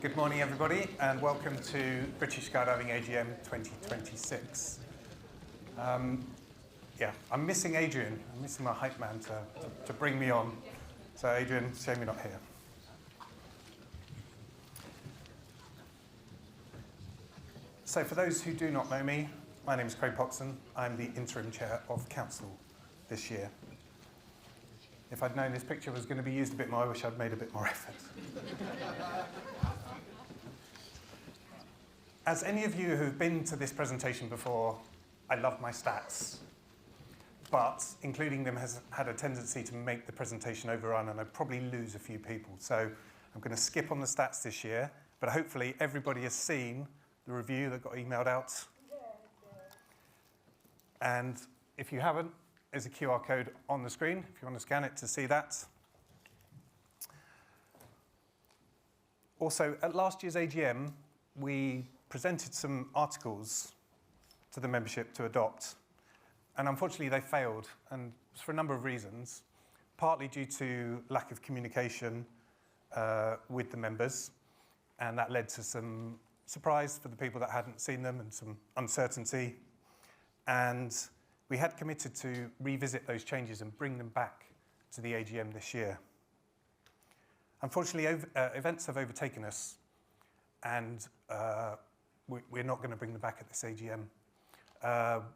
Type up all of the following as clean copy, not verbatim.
Good morning, everybody, and welcome to British Skydiving AGM 2026. I'm missing Adrian. I'm missing my hype man to bring me on. So, Adrian, shame you're not here. So, for those who do not know me, my name is Craig Poxon. I'm the interim chair of council this year. If I'd known this picture was going to be used a bit more, I wish I'd made a bit more effort. As any of you who've been to this presentation before, I love my stats. But including them has had a tendency to make the presentation overrun, and I'd probably lose a few people. So I'm going to skip on the stats this year, but hopefully everybody has seen the review that got emailed out. And if you haven't, there's a QR code on the screen if you want to scan it to see that. Also, at last year's AGM, we presented some articles to the membership to adopt. And unfortunately, they failed, and for a number of reasons, partly due to lack of communication with the members, and that led to some surprise for the people that hadn't seen them and some uncertainty. And we had committed to revisit those changes and bring them back to the AGM this year. Unfortunately, events have overtaken us, and we're not going to bring them back at this AGM.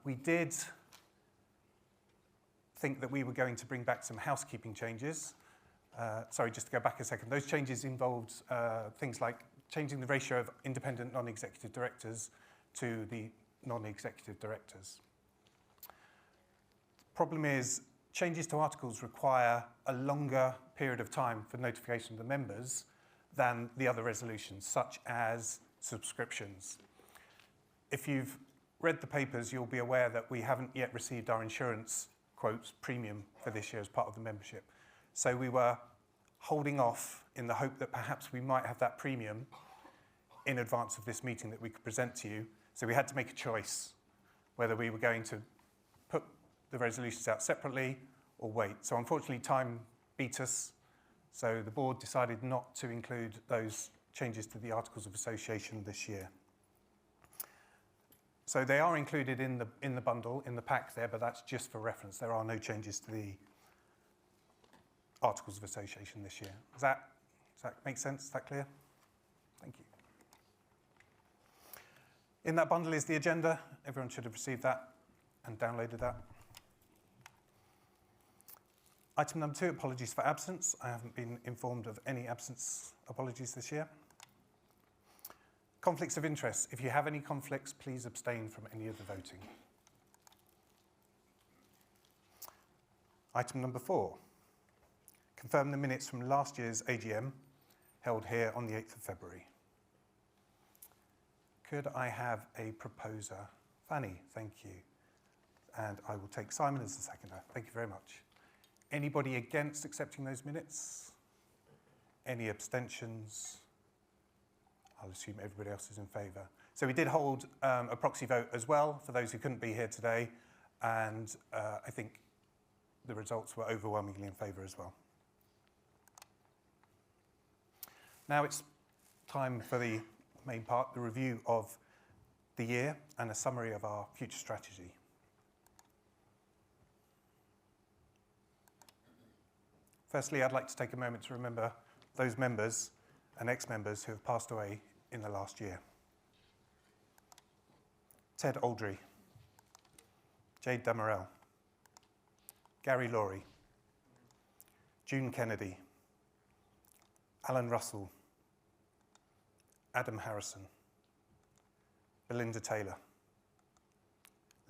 We did think that we were going to bring back some housekeeping changes. Sorry, just to go back a second. Those changes involved things like changing the ratio of independent non-executive directors to the non-executive directors. Problem is, changes to articles require a longer period of time for notification of the members than the other resolutions, such as subscriptions. If you've read the papers, you'll be aware that we haven't yet received our insurance quotes premium for this year as part of the membership. So we were holding off in the hope that perhaps we might have that premium in advance of this meeting that we could present to you. So we had to make a choice whether we were going to put the resolutions out separately or wait. So unfortunately, time beat us. So the board decided not to include those changes to the Articles of Association this year. So they are included in the bundle, in the pack there, but that's just for reference. There are no changes to the Articles of Association this year. Does that make sense? Is that clear? Thank you. In that bundle is the agenda. Everyone should have received that and downloaded that. Item number 2, apologies for absence. I haven't been informed of any absence apologies this year. Conflicts of interest. If you have any conflicts, please abstain from any of the voting. Item number 4, confirm the minutes from last year's AGM held here on the 8th of February. Could I have a proposer? Fanny, thank you. And I will take Simon as the seconder. Thank you very much. Anybody against accepting those minutes? Any abstentions? I'll assume everybody else is in favour. So we did hold a proxy vote as well for those who couldn't be here today, and I think the results were overwhelmingly in favour as well. Now it's time for the main part, the review of the year and a summary of our future strategy. Firstly, I'd like to take a moment to remember those members and ex-members who have passed away in the last year. Ted Aldry, Jade Damerel, Gary Laurie, June Kennedy, Alan Russell, Adam Harrison, Belinda Taylor,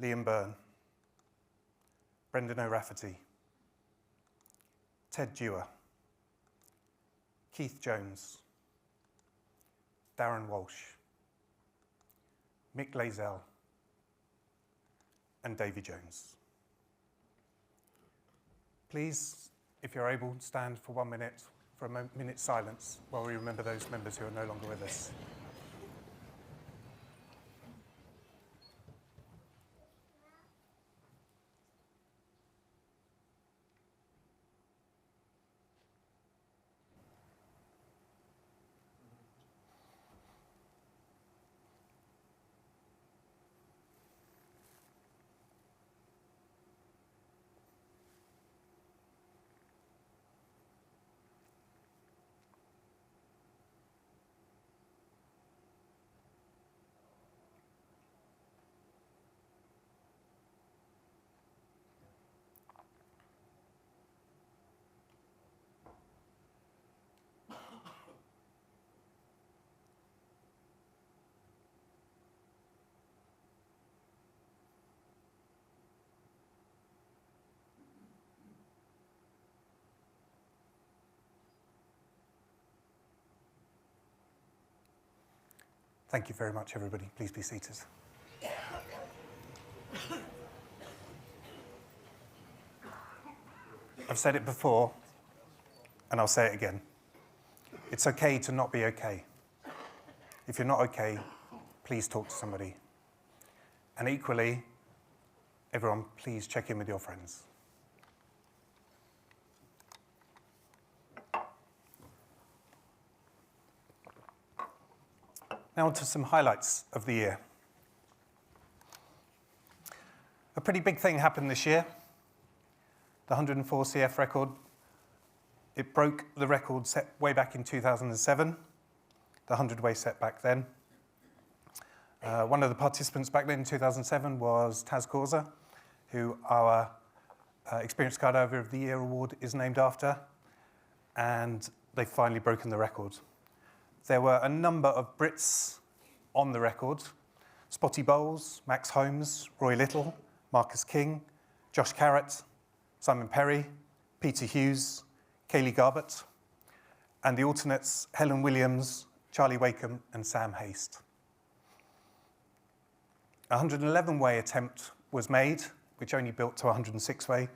Liam Byrne, Brendan O'Rafferty, Ted Dewar, Keith Jones, Darren Walsh, Mick Lazell, and Davy Jones. Please, if you're able, stand for 1 minute, for a minute's silence while we remember those members who are no longer with us. Thank you very much, everybody. Please be seated. I've said it before, and I'll say it again. It's okay to not be okay. If you're not okay, please talk to somebody. And equally, everyone, please check in with your friends. Now on to some highlights of the year. A pretty big thing happened this year. The 104 CF record. It broke the record set way back in 2007, the 100-way set back then. One of the participants back then in 2007 was Taz Causa, who our Experienced Skydiver of the Year award is named after, and they've finally broken the record. There were a number of Brits on the record: Spotty Bowles, Max Holmes, Roy Little, Marcus King, Josh Carrott, Simon Perry, Peter Hughes, Kaylee Garbett, and the alternates Helen Williams, Charlie Wakeham, and Sam Haste. A 111-way attempt was made, which only built to 106-way,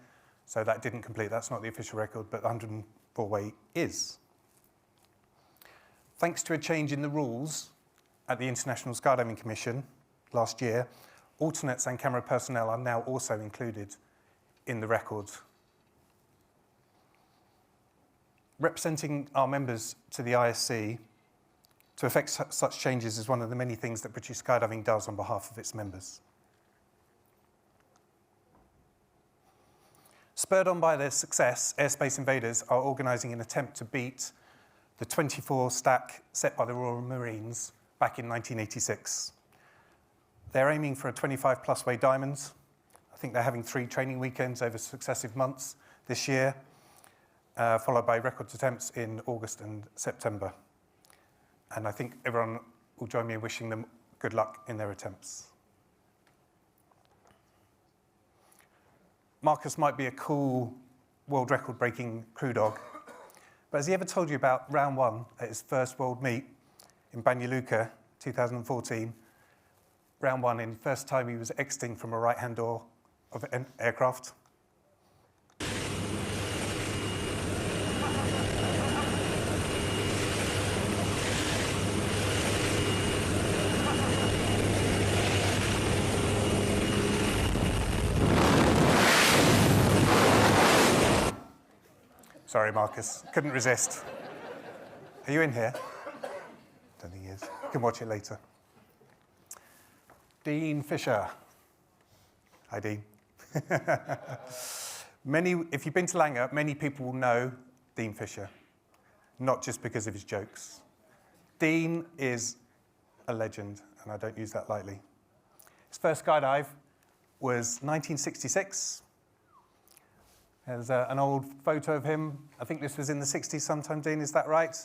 so that didn't complete. That's not the official record, but the 104-way is. Thanks to a change in the rules at the International Skydiving Commission last year, alternates and camera personnel are now also included in the record. Representing our members to the ISC to effect such changes is one of the many things that British Skydiving does on behalf of its members. Spurred on by their success, Airspace Invaders are organising an attempt to beat the 24 stack set by the Royal Marines back in 1986. They're aiming for a 25+ way diamond. I think they're having 3 training weekends over successive months this year, followed by record attempts in August and September. And I think everyone will join me in wishing them good luck in their attempts. Marcus might be a cool world record-breaking crew dog, but has he ever told you about round 1 at his first world meet in Banja Luka, 2014? Round 1, in first time he was exiting from a right-hand door of an aircraft. Sorry, Marcus, couldn't resist. Are you in here? Don't think he is. You can watch it later. Dean Fisher. Hi, Dean. If you've been to Langer, many people will know Dean Fisher, not just because of his jokes. Dean is a legend, and I don't use that lightly. His first skydive was 1966. There's an old photo of him. I think this was in the 60s sometime, Dean, is that right?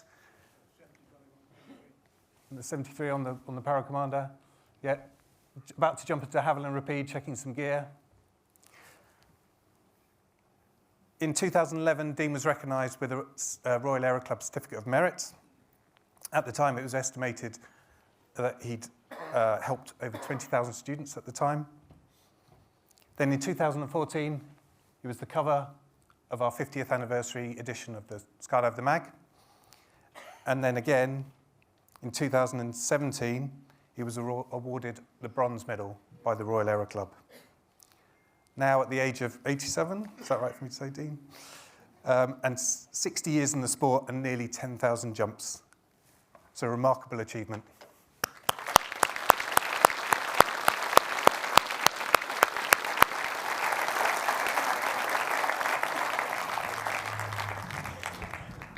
The 73 on the Para Commander. Yeah, about to jump into Havilland Rapide, checking some gear. In 2011, Dean was recognised with a Royal Aero Club Certificate of Merit. At the time, it was estimated that he'd helped over 20,000 students at the time. Then in 2014, he was the cover of our 50th anniversary edition of the Skydive the Mag. And then again, in 2017, he was awarded the bronze medal by the Royal Aero Club. Now at the age of 87, is that right for me to say, Dean? And 60 years in the sport and nearly 10,000 jumps. It's a remarkable achievement.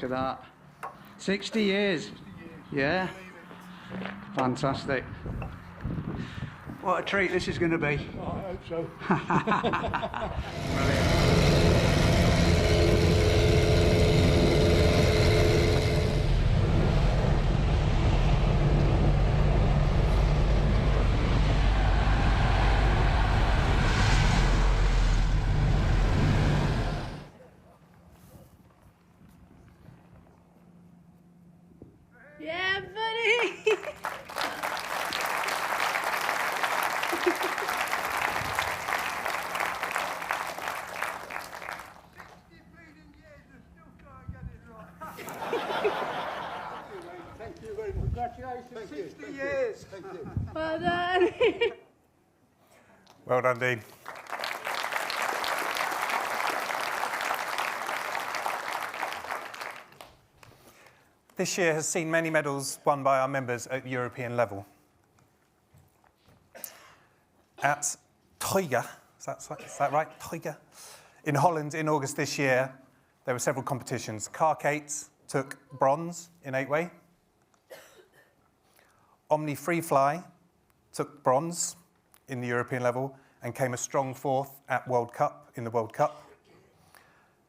Look at that. 60 years. Yeah. Fantastic. What a treat this is going to be. Oh, I hope so. Yeah, buddy! Congratulations, 60 years. Thank you. Well done. Well done, Dean. This year has seen many medals won by our members at European level. At Tiger, is that right? Tiger? In Holland in August this year, there were several competitions. Kate took bronze in 8-way. Omni Free Fly took bronze in the European level and came a strong fourth at in the World Cup.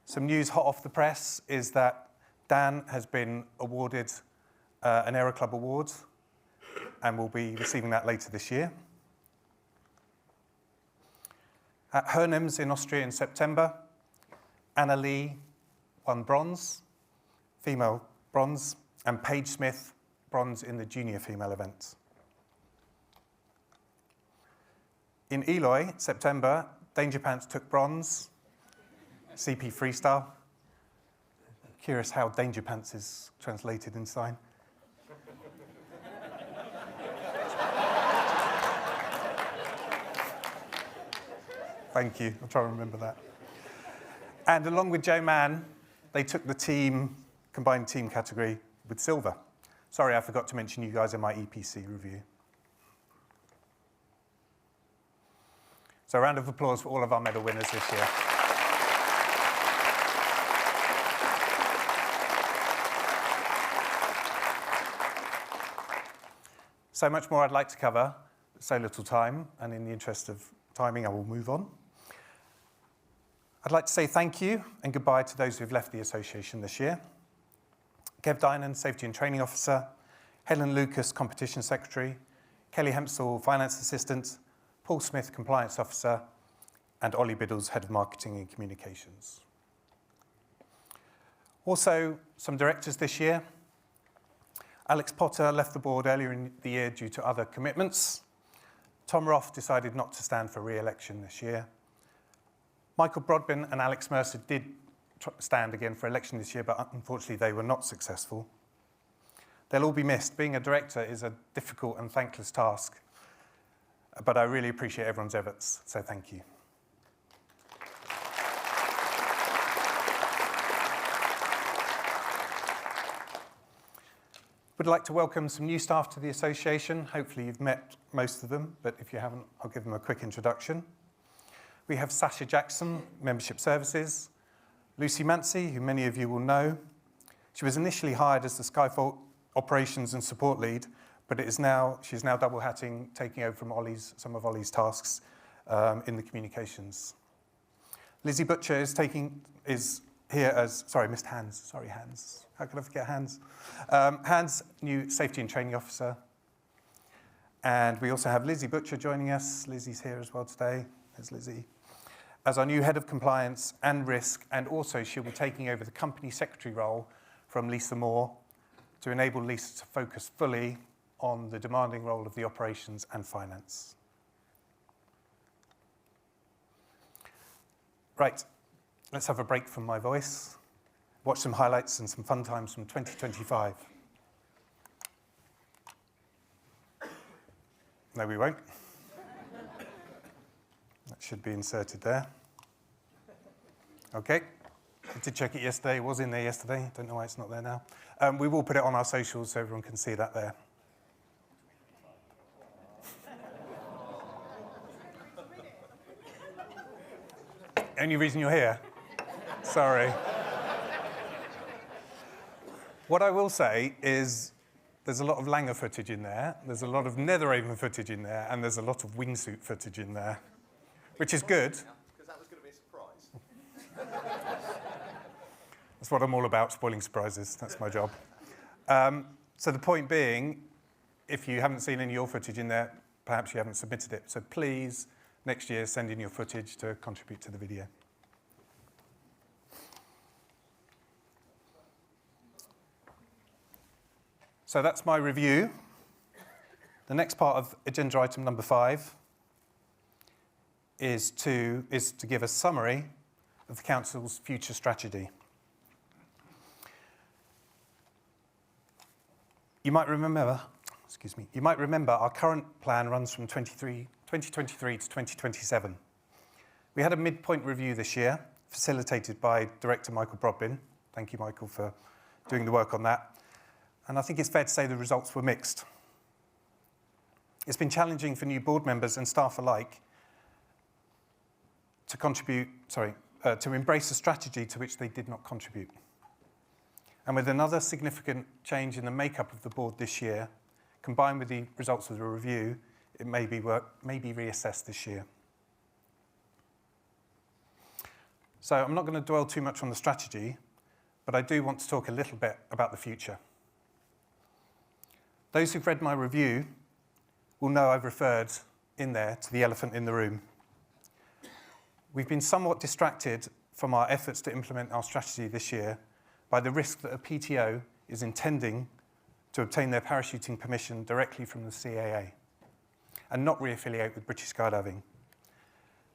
Some news hot off the press is that Dan has been awarded an Aero Club award and will be receiving that later this year. At Hernems in Austria in September, Anna Lee won bronze, female bronze, and Paige Smith bronze in the junior female event. In Eloy, September, Danger Pants took bronze, CP freestyle. Curious how Danger Pants is translated in sign. Thank you, I'll try and remember that. And along with Joe Mann, they took the combined team category with silver. Sorry, I forgot to mention you guys in my EPC review. So a round of applause for all of our medal winners this year. So much more I'd like to cover, so little time, and in the interest of timing, I will move on. I'd like to say thank you and goodbye to those who've left the association this year. Kev Dynan, Safety and Training Officer, Helen Lucas, Competition Secretary, Kelly Hempsall, Finance Assistant, Paul Smith, Compliance Officer, and Ollie Biddles, Head of Marketing and Communications. Also, some directors this year. Alex Potter left the board earlier in the year due to other commitments. Tom Roth decided not to stand for re-election this year. Michael Broadbent and Alex Mercer did stand again for election this year, but unfortunately they were not successful. They'll all be missed. Being a director is a difficult and thankless task, but I really appreciate everyone's efforts, so thank you. Would like to welcome some new staff to the association. Hopefully you've met most of them, but if you haven't, I'll give them a quick introduction. We have Sasha Jackson, Membership Services, Lucy Mancy, who many of you will know. She was initially hired as the Skyfall Operations and Support Lead, but she's now double hatting, taking over from some of Ollie's tasks in the communications. Lizzie Butcher is here as, missed Hans, sorry Hans. How could I forget Hans? Hans, new Safety and Training Officer. And we also have Lizzie Butcher joining us. Lizzie's here as well today. There's Lizzie. As our new Head of Compliance and Risk, and also she'll be taking over the Company Secretary role from Lisa Moore to enable Lisa to focus fully on the demanding role of the operations and finance. Right, let's have a break from my voice. Watch some highlights and some fun times from 2025. No, we won't. That should be inserted there. Okay. I did check it yesterday. It was in there yesterday. Don't know why it's not there now. We will put it on our socials so everyone can see that there. Only reason you're here? Sorry. What I will say is there's a lot of Langer footage in there, there's a lot of Netheravon footage in there, and there's a lot of wingsuit footage in there, which is good. Because that was going to be a surprise. That's what I'm all about, spoiling surprises. That's my job. So the point being, if you haven't seen any of your footage in there, perhaps you haven't submitted it. So please, next year, send in your footage to contribute to the video. So that's my review. The next part of agenda item number 5 is to give a summary of the Council's future strategy. You might remember excuse me, you might remember our current plan runs from 2023 to 2027. We had a midpoint review this year, facilitated by Director Michael Brodbin. Thank you, Michael, for doing the work on that. And I think it's fair to say the results were mixed. It's been challenging for new board members and staff alike to embrace a strategy to which they did not contribute. And with another significant change in the makeup of the board this year, combined with the results of the review, it may be reassessed this year. So I'm not going to dwell too much on the strategy, but I do want to talk a little bit about the future. Those who've read my review will know I've referred in there to the elephant in the room. We've been somewhat distracted from our efforts to implement our strategy this year by the risk that a PTO is intending to obtain their parachuting permission directly from the CAA and not re-affiliate with British Skydiving.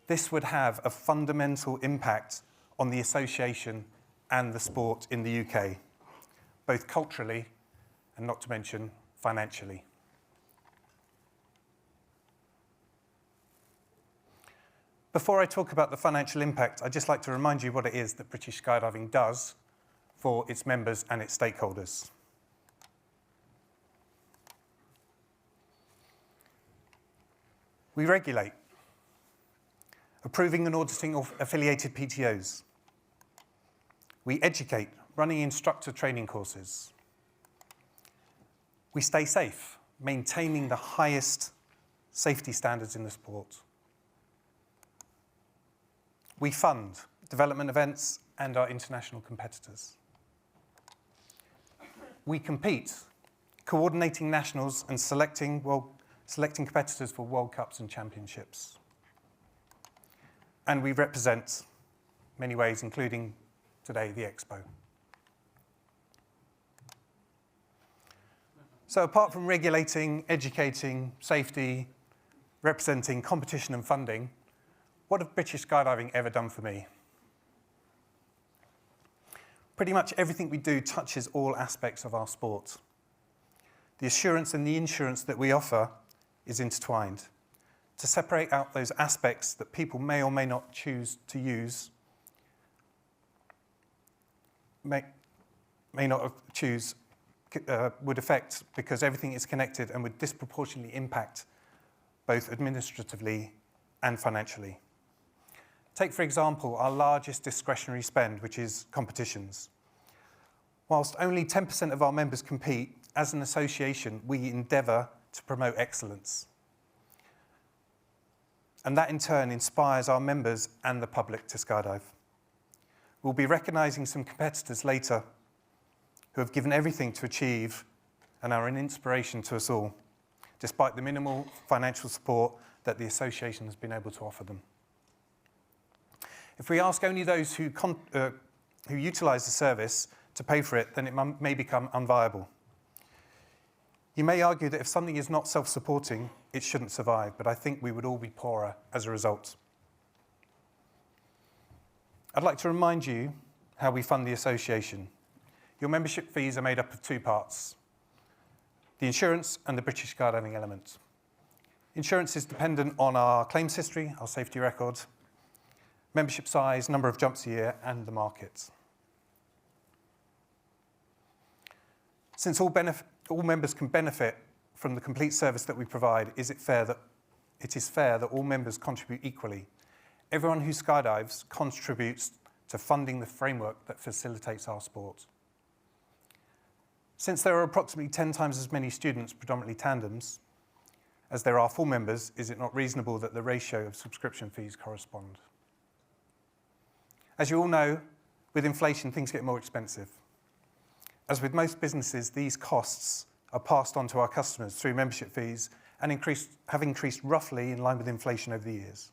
This would have a fundamental impact on the association and the sport in the UK, both culturally and not to mention financially. Before I talk about the financial impact, I'd just like to remind you what it is that British Skydiving does for its members and its stakeholders. We regulate, approving and auditing of affiliated PTOs. We educate, running instructor training courses. We stay safe, maintaining the highest safety standards in the sport. We fund development events and our international competitors. We compete, coordinating nationals and selecting competitors for World Cups and championships. And we represent many ways, including today, the Expo. So apart from regulating, educating, safety, representing competition and funding, what have British Skydiving ever done for me? Pretty much everything we do touches all aspects of our sport. The assurance and the insurance that we offer is intertwined. To separate out those aspects that people may or may not choose to use, may not choose, would affect, because everything is connected and would disproportionately impact both administratively and financially. Take, for example, our largest discretionary spend, which is competitions. Whilst only 10% of our members compete, as an association, we endeavour to promote excellence. And that in turn inspires our members and the public to skydive. We'll be recognising some competitors later who have given everything to achieve and are an inspiration to us all, despite the minimal financial support that the association has been able to offer them. If we ask only those who utilise the service to pay for it, then it may become unviable. You may argue that if something is not self-supporting, it shouldn't survive, but I think we would all be poorer as a result. I'd like to remind you how we fund the association. Your membership fees are made up of two parts: the insurance and the British Skydiving element. Insurance is dependent on our claims history, our safety record, membership size, number of jumps a year, and the market. Since all members can benefit from the complete service that we provide, it is fair that all members contribute equally. Everyone who skydives contributes to funding the framework that facilitates our sport. Since there are approximately 10 times as many students, predominantly tandems, as there are full members, is it not reasonable that the ratio of subscription fees correspond? As you all know, with inflation, things get more expensive. As with most businesses, these costs are passed on to our customers through membership fees and have increased roughly in line with inflation over the years.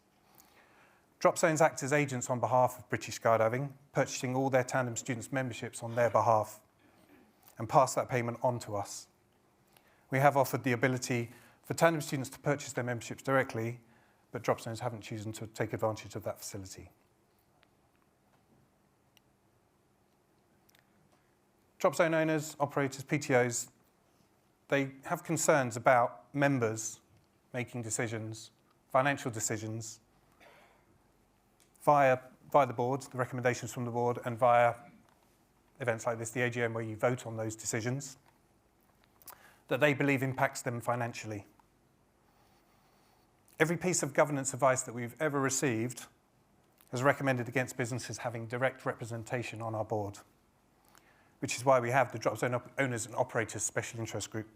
Drop zones act as agents on behalf of British Skydiving, purchasing all their tandem students' memberships on their behalf and pass that payment on to us. We have offered the ability for tandem students to purchase their memberships directly, but drop zones haven't chosen to take advantage of that facility. Drop zone owners, operators, PTOs, they have concerns about members making decisions, financial decisions, via the board, the recommendations from the board, and via events like this, the AGM, where you vote on those decisions, that they believe impacts them financially. Every piece of governance advice that we've ever received has recommended against businesses having direct representation on our board, which is why we have the Drop Zone Owners and Operators Special Interest Group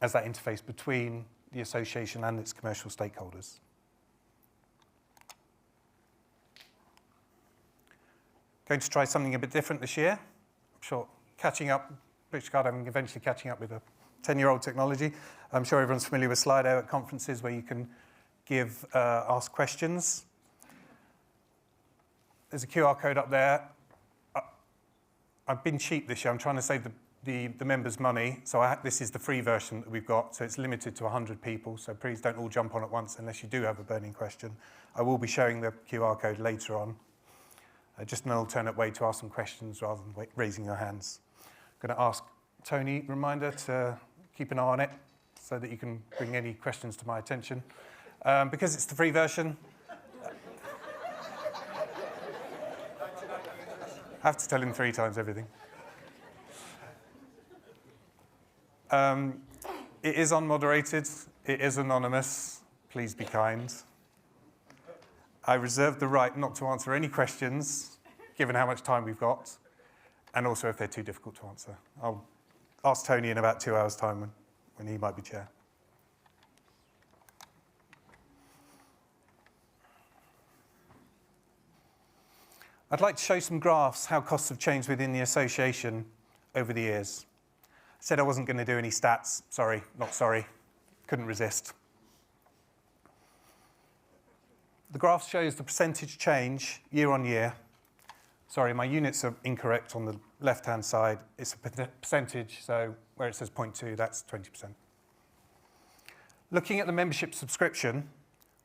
as that interface between the association and its commercial stakeholders. Going to try something a bit different this year. I'm sure British Skydiving eventually catching up with a 10-year-old technology. I'm sure everyone's familiar with Slido at conferences where you can ask questions. There's a QR code up there. I've been cheap this year. I'm trying to save the members' money. So this is the free version that we've got. So it's limited to 100 people. So please don't all jump on at once unless you do have a burning question. I will be showing the QR code later on. Just an alternate way to ask some questions rather than raising your hands. I'm going to ask Tony, reminder to keep an eye on it so that you can bring any questions to my attention. Because it's the free version, I have to tell him 3 times everything. It is unmoderated. It is anonymous. Please be kind. I reserve the right not to answer any questions, given how much time we've got, and also if they're too difficult to answer. I'll ask Tony in about 2 hours' time when he might be chair. I'd like to show some graphs how costs have changed within the association over the years. I said I wasn't going to do any stats. Sorry, not sorry. Couldn't resist. The graph shows the percentage change year on year. Sorry, my units are incorrect on the left-hand side. It's a percentage, so where it says 0.2, that's 20%. Looking at the membership subscription,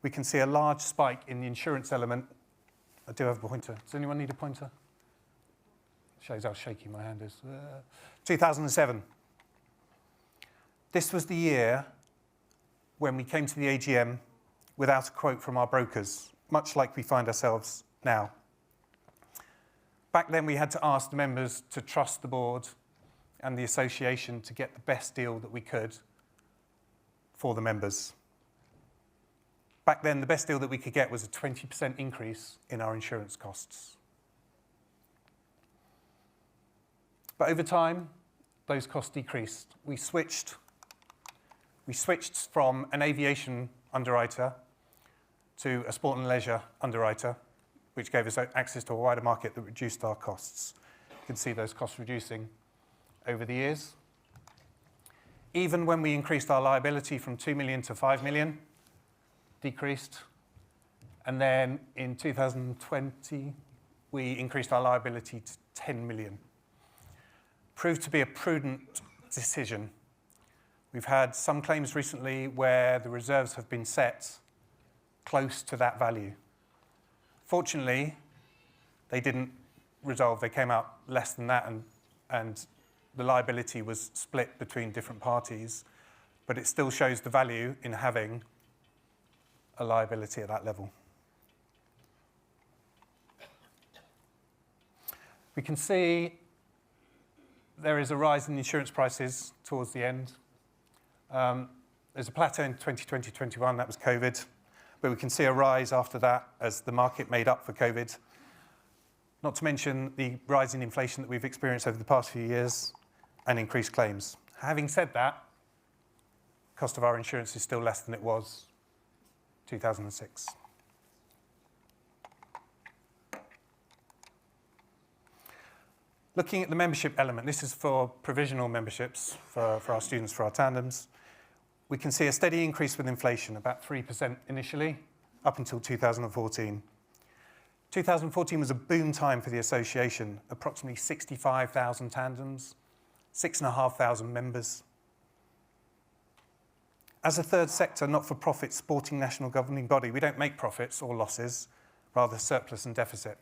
we can see a large spike in the insurance element. I do have a pointer. Does anyone need a pointer? Shows how shaky my hand is. 2007. This was the year when we came to the AGM without a quote from our brokers, much like we find ourselves now. Back then, we had to ask the members to trust the board and the association to get the best deal that we could for the members. Back then, the best deal that we could get was a 20% increase in our insurance costs. But over time, those costs decreased. We switched from an aviation underwriter to a sport and leisure underwriter, which gave us access to a wider market that reduced our costs. You can see those costs reducing over the years. Even when we increased our liability from 2 million to 5 million, decreased. And then in 2020, we increased our liability to 10 million. Proved to be a prudent decision. We've had some claims recently where the reserves have been set close to that value. Fortunately, they didn't resolve. They came out less than that, and the liability was split between different parties, but it still shows the value in having a liability at that level. We can see there is a rise in insurance prices towards the end. There's a plateau in 2020-21, that was COVID, but we can see a rise after that as the market made up for COVID. Not to mention the rise in inflation that we've experienced over the past few years and increased claims. Having said that, cost of our insurance is still less than it was 2006. Looking at the membership element, this is for provisional memberships for our students, for our tandems. We can see a steady increase with inflation, about 3% initially, up until 2014. 2014 was a boom time for the association, approximately 65,000 tandems, 6,500 members. As a third sector, not-for-profit sporting national governing body, we don't make profits or losses, rather surplus and deficit.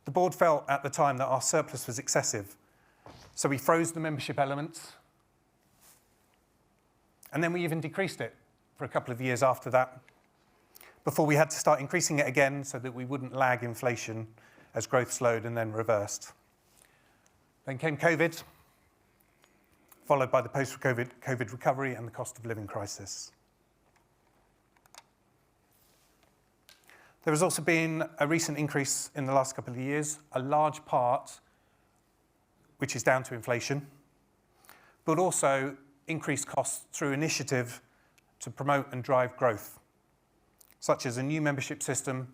The board felt at the time that our surplus was excessive, So we froze the membership element, and then we even decreased it for a couple of years after that, before we had to start increasing it again so that we wouldn't lag inflation as growth slowed and then reversed. Then came COVID, followed by the post-COVID recovery and the cost of living crisis. There has also been a recent increase in the last couple of years, a large part which is down to inflation, but also increased costs through initiative to promote and drive growth, such as a new membership system,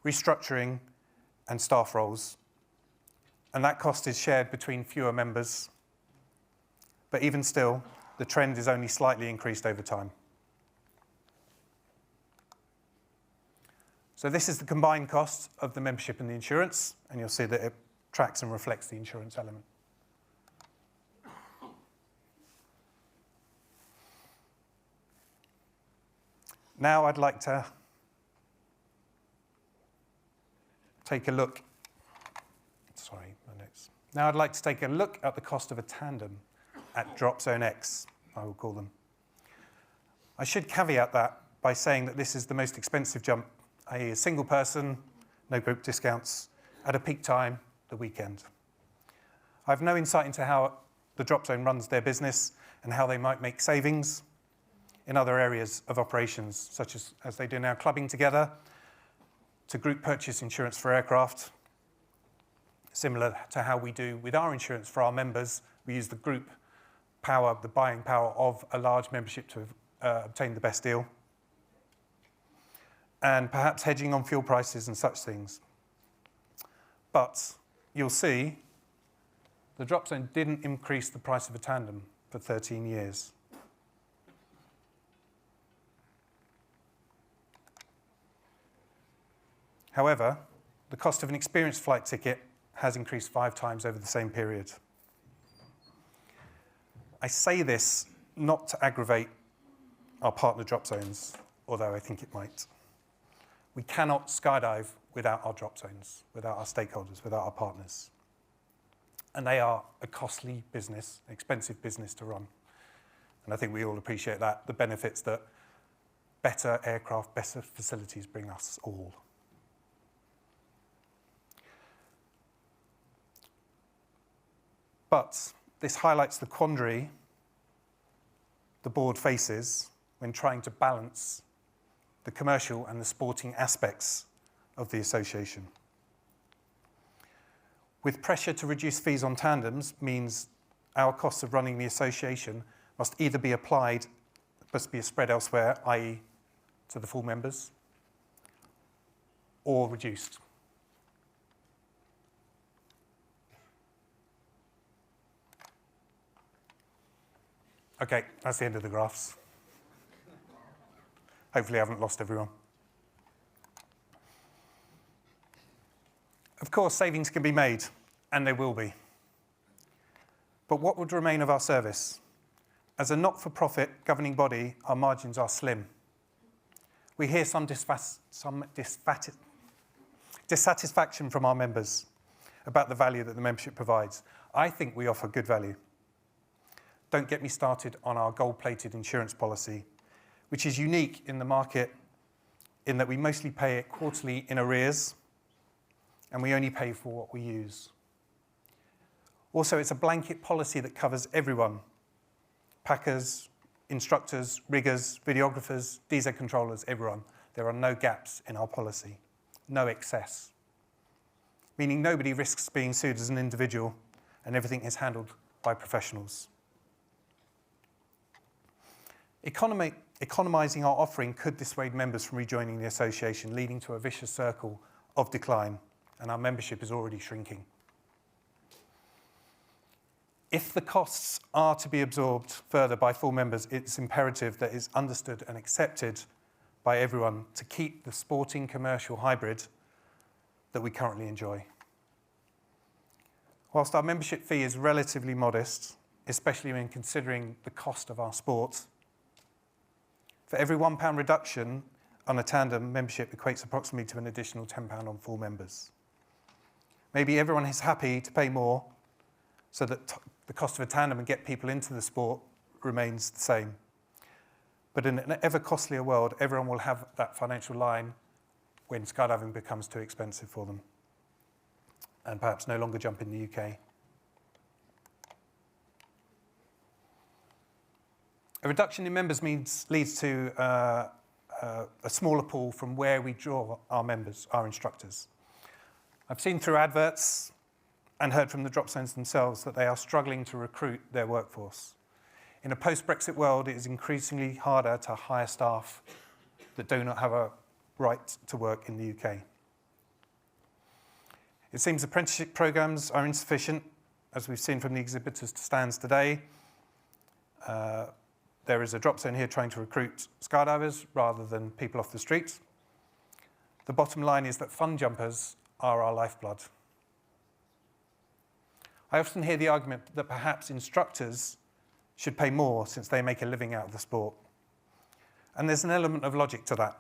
restructuring, and staff roles. And that cost is shared between fewer members. But even still, the trend is only slightly increased over time. So this is the combined cost of the membership and the insurance, and you'll see that it tracks and reflects the insurance element. Now I'd like to take a look. Now I'd like to take a look at the cost of a tandem at Drop Zone X, I will call them. I should caveat that by saying that this is the most expensive jump, i.e. a single person, no group discounts, at a peak time, the weekend. I have no insight into how the Drop Zone runs their business and how they might make savings in other areas of operations, such as they do now, clubbing together to group purchase insurance for aircraft, similar to how we do with our insurance for our members. We use the group power, the buying power of a large membership to obtain the best deal, and perhaps hedging on fuel prices and such things. But you'll see the Drop Zone didn't increase the price of a tandem for 13 years. However, the cost of an experienced flight ticket has increased 5 times over the same period. I say this not to aggravate our partner drop zones, although I think it might. We cannot skydive without our drop zones, without our stakeholders, without our partners. And they are a costly business, expensive business to run. And I think we all appreciate that, the benefits that better aircraft, better facilities bring us all. But this highlights the quandary the board faces when trying to balance the commercial and the sporting aspects of the association. With pressure to reduce fees on tandems means our costs of running the association must either be applied, must be spread elsewhere, i.e. to the full members, or reduced. Okay, that's the end of the graphs. Hopefully I haven't lost everyone. Of course, savings can be made, and they will be. But what would remain of our service? As a not-for-profit governing body, our margins are slim. We hear some dissatisfaction from our members about the value that the membership provides. I think we offer good value. Don't get me started on our gold-plated insurance policy, which is unique in the market in that we mostly pay it quarterly in arrears, and we only pay for what we use. Also, it's a blanket policy that covers everyone: packers, instructors, riggers, videographers, DZ controllers, everyone. There are no gaps in our policy, no excess, meaning nobody risks being sued as an individual, and everything is handled by professionals. Economising our offering could dissuade members from rejoining the association, leading to a vicious circle of decline, and our membership is already shrinking. If the costs are to be absorbed further by full members, it's imperative that it's understood and accepted by everyone to keep the sporting commercial hybrid that we currently enjoy. Whilst our membership fee is relatively modest, especially when considering the cost of our sport, for every £1 reduction on a tandem membership equates approximately to an additional £10 on full members. Maybe everyone is happy to pay more so that the cost of a tandem and get people into the sport remains the same. But in an ever costlier world, everyone will have that financial line when skydiving becomes too expensive for them and perhaps no longer jump in the UK. A reduction in members leads to a smaller pool from where we draw our members, our instructors. I've seen through adverts and heard from the drop zones themselves that they are struggling to recruit their workforce. In a post-Brexit world, it is increasingly harder to hire staff that do not have a right to work in the UK. It seems apprenticeship programs are insufficient, as we've seen from the exhibitors' stands today. There is a drop zone here trying to recruit skydivers rather than people off the street. The bottom line is that fun jumpers are our lifeblood. I often hear the argument that perhaps instructors should pay more since they make a living out of the sport. And there's an element of logic to that.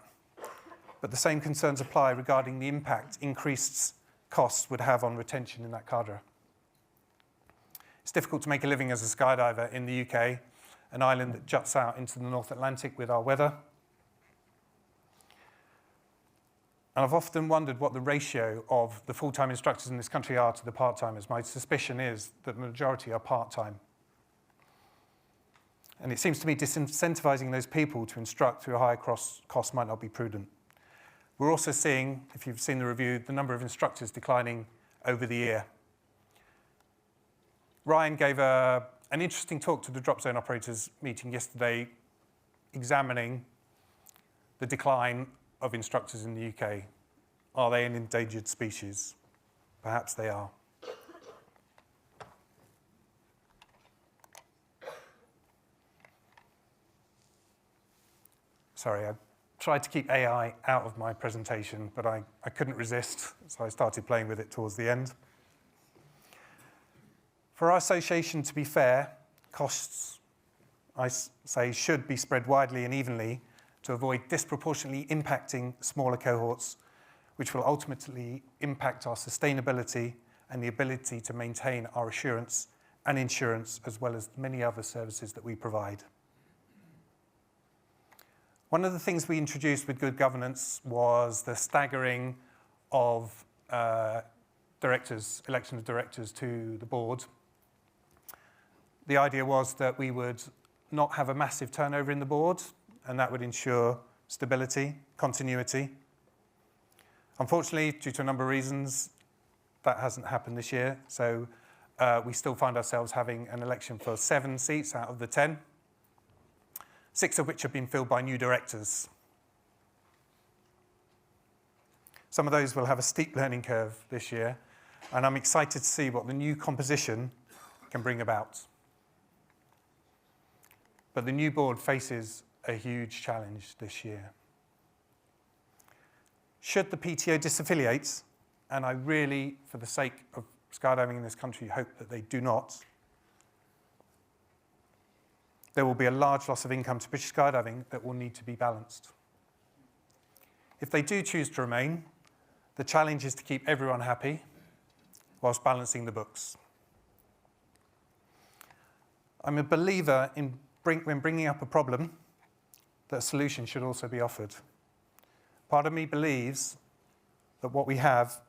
But the same concerns apply regarding the impact increased costs would have on retention in that cadre. It's difficult to make a living as a skydiver in the UK, an island that juts out into the North Atlantic with our weather. And I've often wondered what the ratio of the full-time instructors in this country are to the part-timers. My suspicion is that the majority are part-time. And it seems to me disincentivizing those people to instruct through a higher cost might not be prudent. We're also seeing, if you've seen the review, the number of instructors declining over the year. Ryan gave an interesting talk to the drop zone operators meeting yesterday, examining the decline of instructors in the UK. Are they an endangered species? Perhaps they are. Sorry, I tried to keep AI out of my presentation, but I couldn't resist, so I started playing with it towards the end. For our association to be fair, costs, I say, should be spread widely and evenly to avoid disproportionately impacting smaller cohorts, which will ultimately impact our sustainability and the ability to maintain our assurance and insurance, as well as many other services that we provide. One of the things we introduced with good governance was the staggering of election of directors to the board. The idea was that we would not have a massive turnover in the board, and that would ensure stability, continuity. Unfortunately, due to a number of reasons, that hasn't happened this year, so we still find ourselves having an election for 7 seats out of the 10, 6 of which have been filled by new directors. Some of those will have a steep learning curve this year, and I'm excited to see what the new composition can bring about. But the new board faces a huge challenge this year. Should the PTO disaffiliate, and I really, for the sake of skydiving in this country, hope that they do not, there will be a large loss of income to British skydiving that will need to be balanced. If they do choose to remain, the challenge is to keep everyone happy whilst balancing the books. I'm a believer in when bringing up a problem, that a solution should also be offered. Part of me believes that what we have,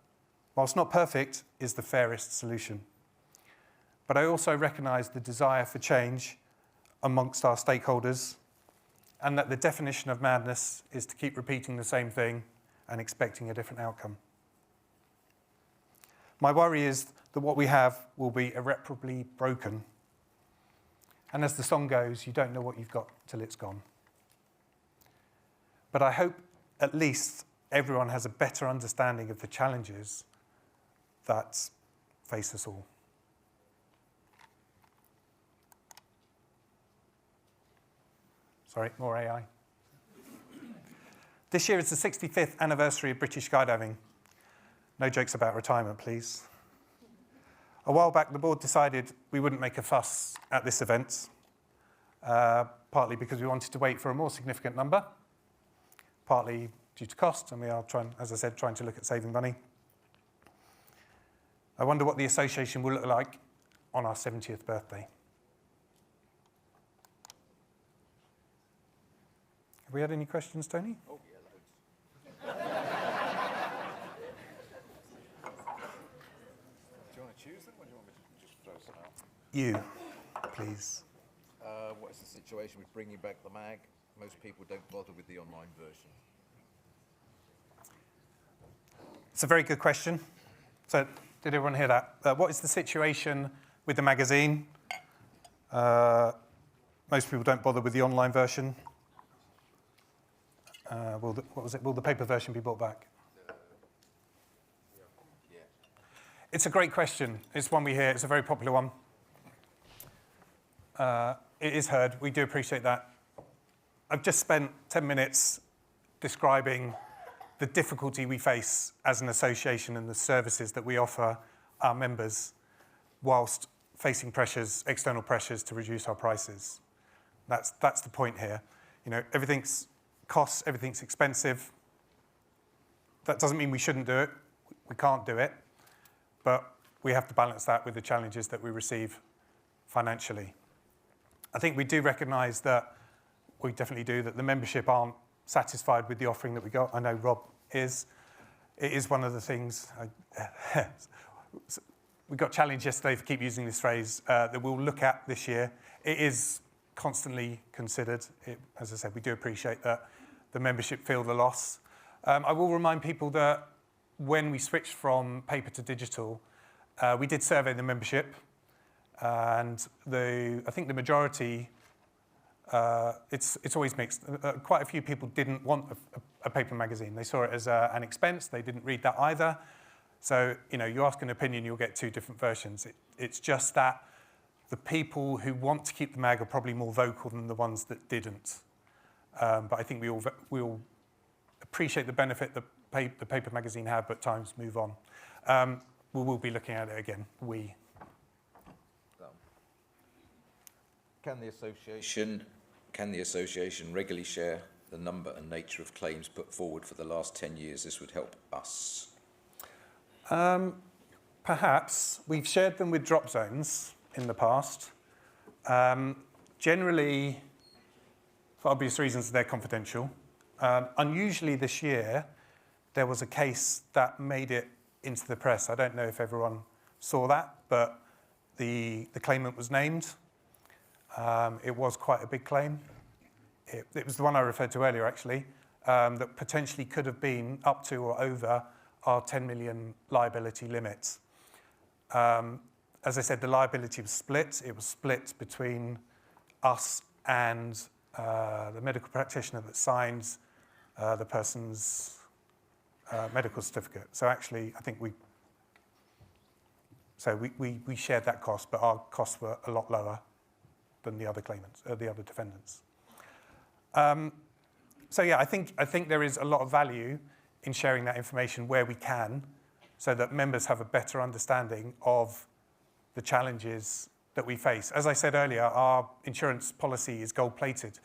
whilst not perfect, is the fairest solution. But I also recognise the desire for change amongst our stakeholders, and that the definition of madness is to keep repeating the same thing and expecting a different outcome. My worry is that what we have will be irreparably broken. And as the song goes, you don't know what you've got till it's gone. But I hope at least everyone has a better understanding of the challenges that face us all. Sorry, more AI. This year is the 65th anniversary of British skydiving. No jokes about retirement, please. A while back, the board decided we wouldn't make a fuss at this event, partly because we wanted to wait for a more significant number, partly due to cost, and we are, as I said, trying to look at saving money. I wonder what the association will look like on our 70th birthday. Have we had any questions, Tony? Oh, yeah, loads. Do you want to choose them, or do you want me to just throw some out? You, please. What is the situation with bringing back the mag? Most people don't bother with the online version. It's a very good question. So, did everyone hear that? What is the situation with the magazine? Most people don't bother with the online version. What was it? Will the paper version be brought back? Yeah. It's a great question. It's one we hear. It's a very popular one. It is heard. We do appreciate that. I've just spent 10 minutes describing the difficulty we face as an association and the services that we offer our members whilst facing pressures, external pressures to reduce our prices. That's the point here. You know, everything's costs, everything's expensive. That doesn't mean we shouldn't do it. We can't do it. But we have to balance that with the challenges that we receive financially. I think we do recognise that, we definitely do, that the membership aren't satisfied with the offering that we got. I know Rob is. It is one of the things, we got challenged yesterday, for keep using this phrase, that we'll look at this year. It is constantly considered. As I said, we do appreciate that the membership feel the loss. I will remind people that when we switched from paper to digital, we did survey the membership, and I think the majority, it's always mixed. Quite a few people didn't want a paper magazine. They saw it as an expense. They didn't read that either. So, you know, you ask an opinion, you'll get two different versions. It's just that the people who want to keep the mag are probably more vocal than the ones that didn't. But I think we all appreciate the benefit the paper magazine had, but times move on. We will be looking at it again. Can the association regularly share the number and nature of claims put forward for the last 10 years? This would help us. Perhaps. We've shared them with drop zones in the past. Generally, for obvious reasons, they're confidential. Unusually this year, there was a case that made it into the press. I don't know if everyone saw that, but the claimant was named. It was quite a big claim. It was the one I referred to earlier, actually, that potentially could have been up to or over our 10 million liability limit. As I said, the liability was split. It was split between us and the medical practitioner that signed the person's medical certificate. So actually, I think we shared that cost, but our costs were a lot lower than the other claimants, the other defendants. So yeah, I think there is a lot of value in sharing that information where we can, so that members have a better understanding of the challenges that we face. As I said earlier, our insurance policy is gold-plated.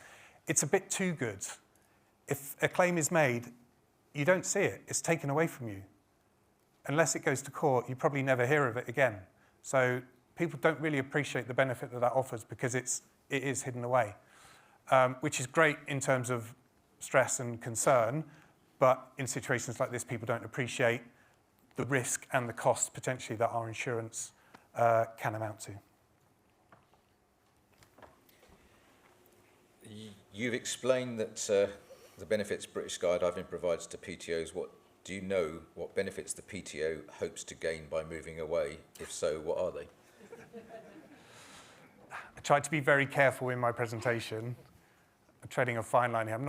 It's a bit too good. If a claim is made, you don't see it. It's taken away from you. Unless it goes to court, you probably never hear of it again. So people don't really appreciate the benefit that offers, because it is hidden away, which is great in terms of stress and concern, but in situations like this, people don't appreciate the risk and the cost potentially that our insurance can amount to. You've explained that the benefits British Skydiving provides to PTOs. Do you know what benefits the PTO hopes to gain by moving away? If so, what are they? I tried to be very careful in my presentation. I'm treading a fine line here.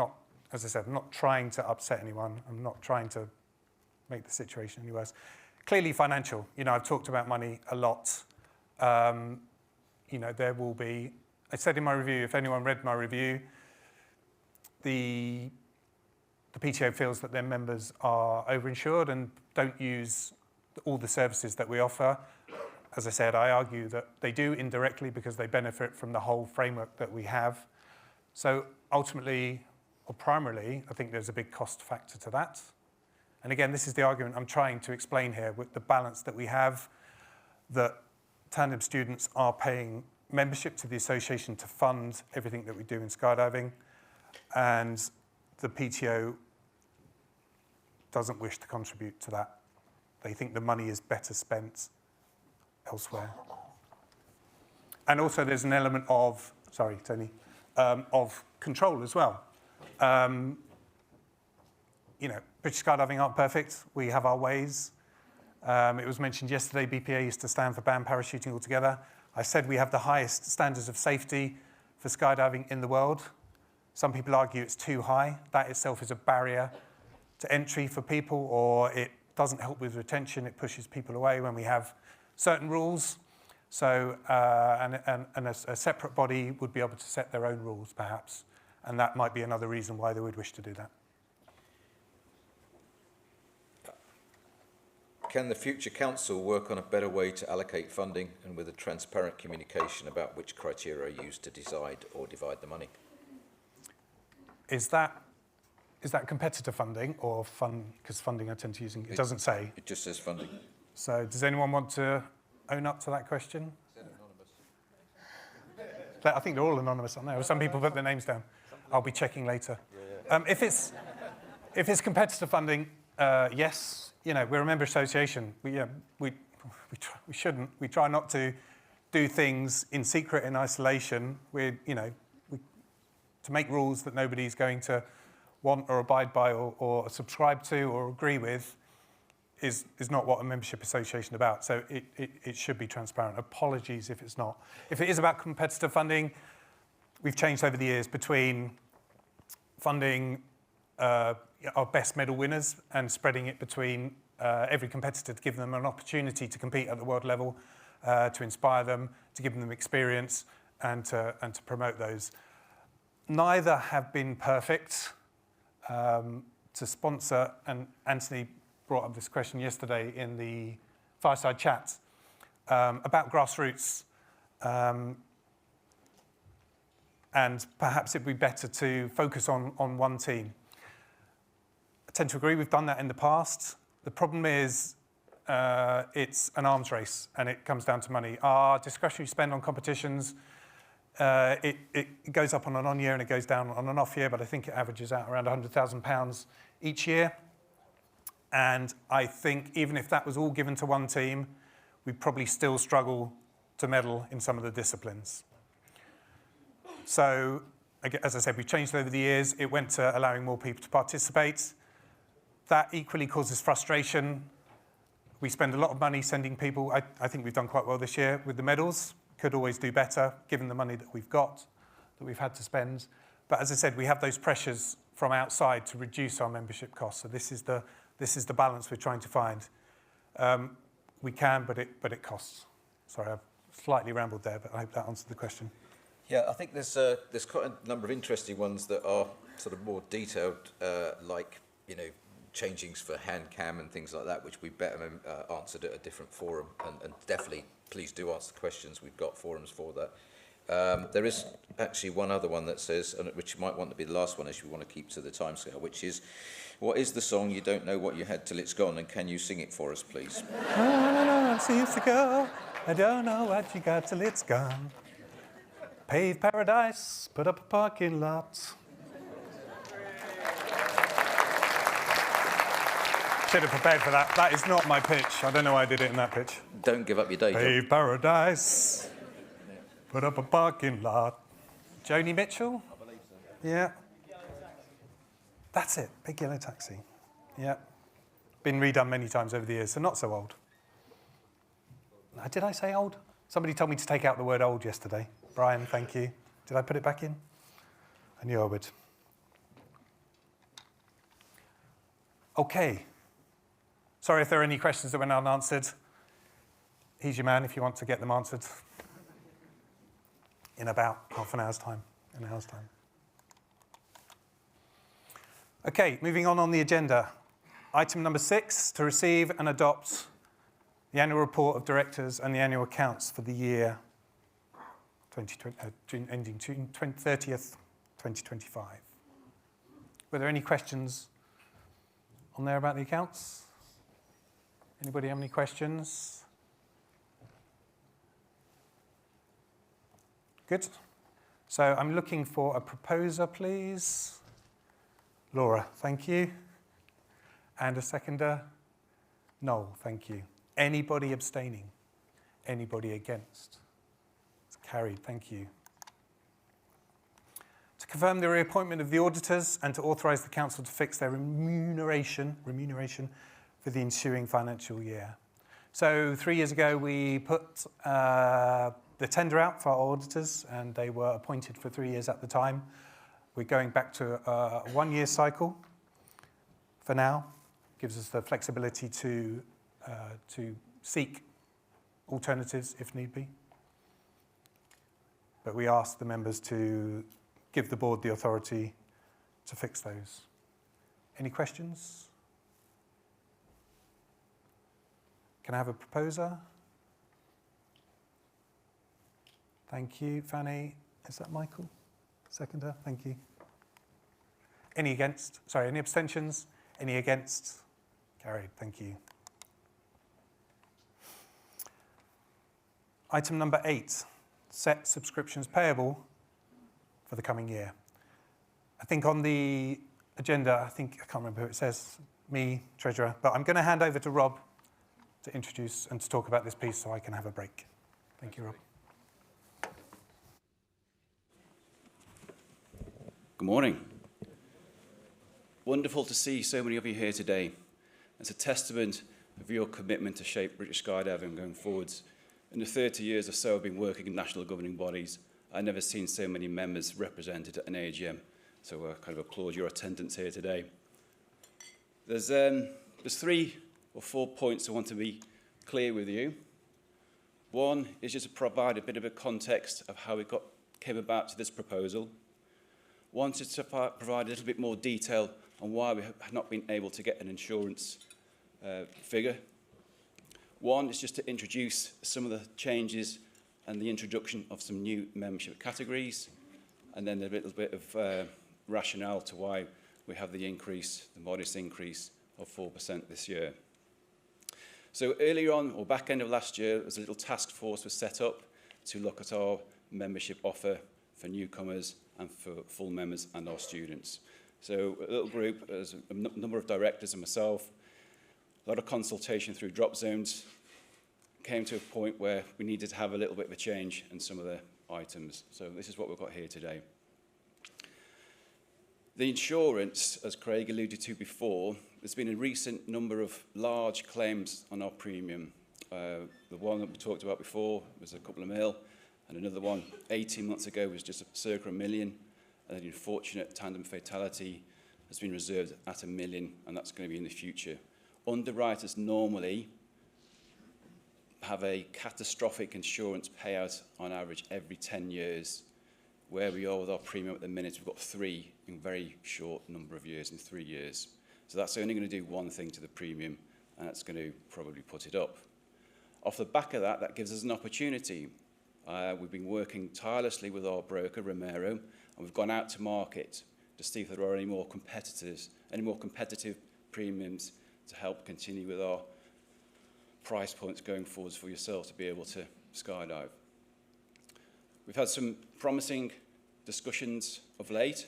As I said, I'm not trying to upset anyone. I'm not trying to make the situation any worse. Clearly financial. You know, I've talked about money a lot. You know, there will be, I said in my review, if anyone read my review, the PTO feels that their members are overinsured and don't use all the services that we offer. As I said, I argue that they do indirectly, because they benefit from the whole framework that we have. So ultimately, or primarily, I think there's a big cost factor to that. And again, this is the argument I'm trying to explain here, with the balance that we have, that tandem students are paying membership to the association to fund everything that we do in skydiving, and the PTO doesn't wish to contribute to that. They think the money is better spent elsewhere. And also there's an element of, sorry, Tony, of control as well. You know, British skydiving aren't perfect. We have our ways. It was mentioned yesterday, BPA used to stand for banned parachuting altogether. I said we have the highest standards of safety for skydiving in the world. Some people argue it's too high. That itself is a barrier to entry for people, or it doesn't help with retention. It pushes people away when we have certain rules. So, and a separate body would be able to set their own rules, perhaps. And that might be another reason why they would wish to do that. Can the future council work on a better way to allocate funding and with a transparent communication about which criteria are used to decide or divide the money? Is that competitor funding or fund? Because funding I tend to use, it doesn't say. It just says funding. So does anyone want to own up to that question? Is that anonymous? I think they're all anonymous on there. Some people put their names down. I'll be checking later. Yeah. If it's competitor funding, yes. You know, we're a member association. We shouldn't. We try not to do things in secret, in isolation. To make rules that nobody's going to want or abide by or subscribe to or agree with is not what a membership association is about. So it should be transparent. Apologies if it's not. If it is about competitor funding, we've changed over the years between funding our best medal winners and spreading it between every competitor to give them an opportunity to compete at the world level, to inspire them, to give them experience, and to promote those. Neither have been perfect. To sponsor, and Anthony brought up this question yesterday in the fireside chat about grassroots, and perhaps it'd be better to focus on one team. I tend to agree, we've done that in the past. The problem is it's an arms race and it comes down to money. Our discretionary spend on competitions, it goes up on an on year and it goes down on an off year, but I think it averages out around £100,000 each year. And I think even if that was all given to one team, we'd probably still struggle to medal in some of the disciplines. So, as I said, we've changed over the years. It went to allowing more people to participate. That equally causes frustration. We spend a lot of money sending people. I think we've done quite well this year with the medals. Could always do better, given the money that we've got, that we've had to spend. But as I said, we have those pressures from outside to reduce our membership costs. So this is the balance we're trying to find. We can, but it costs. Sorry, I've slightly rambled there, but I hope that answered the question. Yeah, I think there's quite a number of interesting ones that are sort of more detailed, like, changings for hand cam and things like that, which we better answered at a different forum. And definitely, please do ask the questions. We've got forums for that. There is actually one other one that says, which might want to be the last one as we want to keep to the timescale, which is, what is the song You Don't Know What You Had Till It's Gone, and can you sing it for us, please? Seems to go. I don't know what you got till it's gone. Pave paradise, put up a parking lot. Should have prepared for that. That is not my pitch. I don't know why I did it in that pitch. Don't give up your day job. Pave paradise, put up a parking lot. Joni Mitchell? I believe so. Yeah. That's it, Big Yellow Taxi. Yeah. Been redone many times over the years, so not so old. Did I say old? Somebody told me to take out the word old yesterday. Brian, thank you. Did I put it back in? I knew I would. Okay. Sorry if there are any questions that went unanswered. He's your man if you want to get them answered in about half an hour's time, an hour's time. Okay, moving on the agenda. Item number 6, to receive and adopt the annual report of directors and the annual accounts for the year ending June 30th, 2025. Were there any questions on there about the accounts? Anybody have any questions? Good. So I'm looking for a proposer, please. Laura, thank you. And a seconder? Noel, thank you. Anybody abstaining? Anybody against? It's carried, thank you. To confirm the reappointment of the auditors and to authorise the council to fix their remuneration for the ensuing financial year. So 3 years ago, we put the tender out for our auditors, and they were appointed for 3 years at the time. We're going back to a 1 year cycle for now. Gives us the flexibility to seek alternatives if need be. But we ask the members to give the board the authority to fix those. Any questions? Can I have a proposer? Thank you, Fanny. Is that Michael? Seconder, thank you. Any against? Sorry, any abstentions? Any against? Carried, thank you. Item number 8, set subscriptions payable for the coming year. I think on the agenda, I can't remember who it says, me, treasurer, but I'm going to hand over to Rob to introduce and to talk about this piece so I can have a break. Thank you, Rob. Good morning. Wonderful to see so many of you here today. It's a testament of your commitment to shape British skydiving going forwards. In the 30 years or so I've been working in national governing bodies, I've never seen so many members represented at an AGM. So I kind of applaud your attendance here today. There's 3 or 4 points I want to be clear with you. One is just to provide a bit of a context of how it came about to this proposal. One is to provide a little bit more detail on why we have not been able to get an insurance figure. One is just to introduce some of the changes and the introduction of some new membership categories, and then a little bit of rationale to why we have the modest increase of 4% this year. So earlier on, or back end of last year, a little task force was set up to look at our membership offer for newcomers and for full members and our students. So a little group, as a number of directors and myself, a lot of consultation through drop zones, came to a point where we needed to have a little bit of a change in some of the items. So this is what we've got here today. The insurance, as Craig alluded to before, there's been a recent number of large claims on our premium. The one that we talked about before was a couple of mil, and another one 18 months ago was just circa $1 million. And the unfortunate tandem fatality has been reserved at $1 million, and that's going to be in the future. Underwriters normally have a catastrophic insurance payout on average every 10 years. Where we are with our premium at the minute, we've got 3 in a very short number of years, in 3 years. So that's only going to do one thing to the premium, and that's going to probably put it up. Off the back of that, that gives us an opportunity. We've been working tirelessly with our broker, Romero, and we've gone out to market to see if there are any more competitors, any more competitive premiums to help continue with our price points going forwards for yourself to be able to skydive. We've had some promising discussions of late.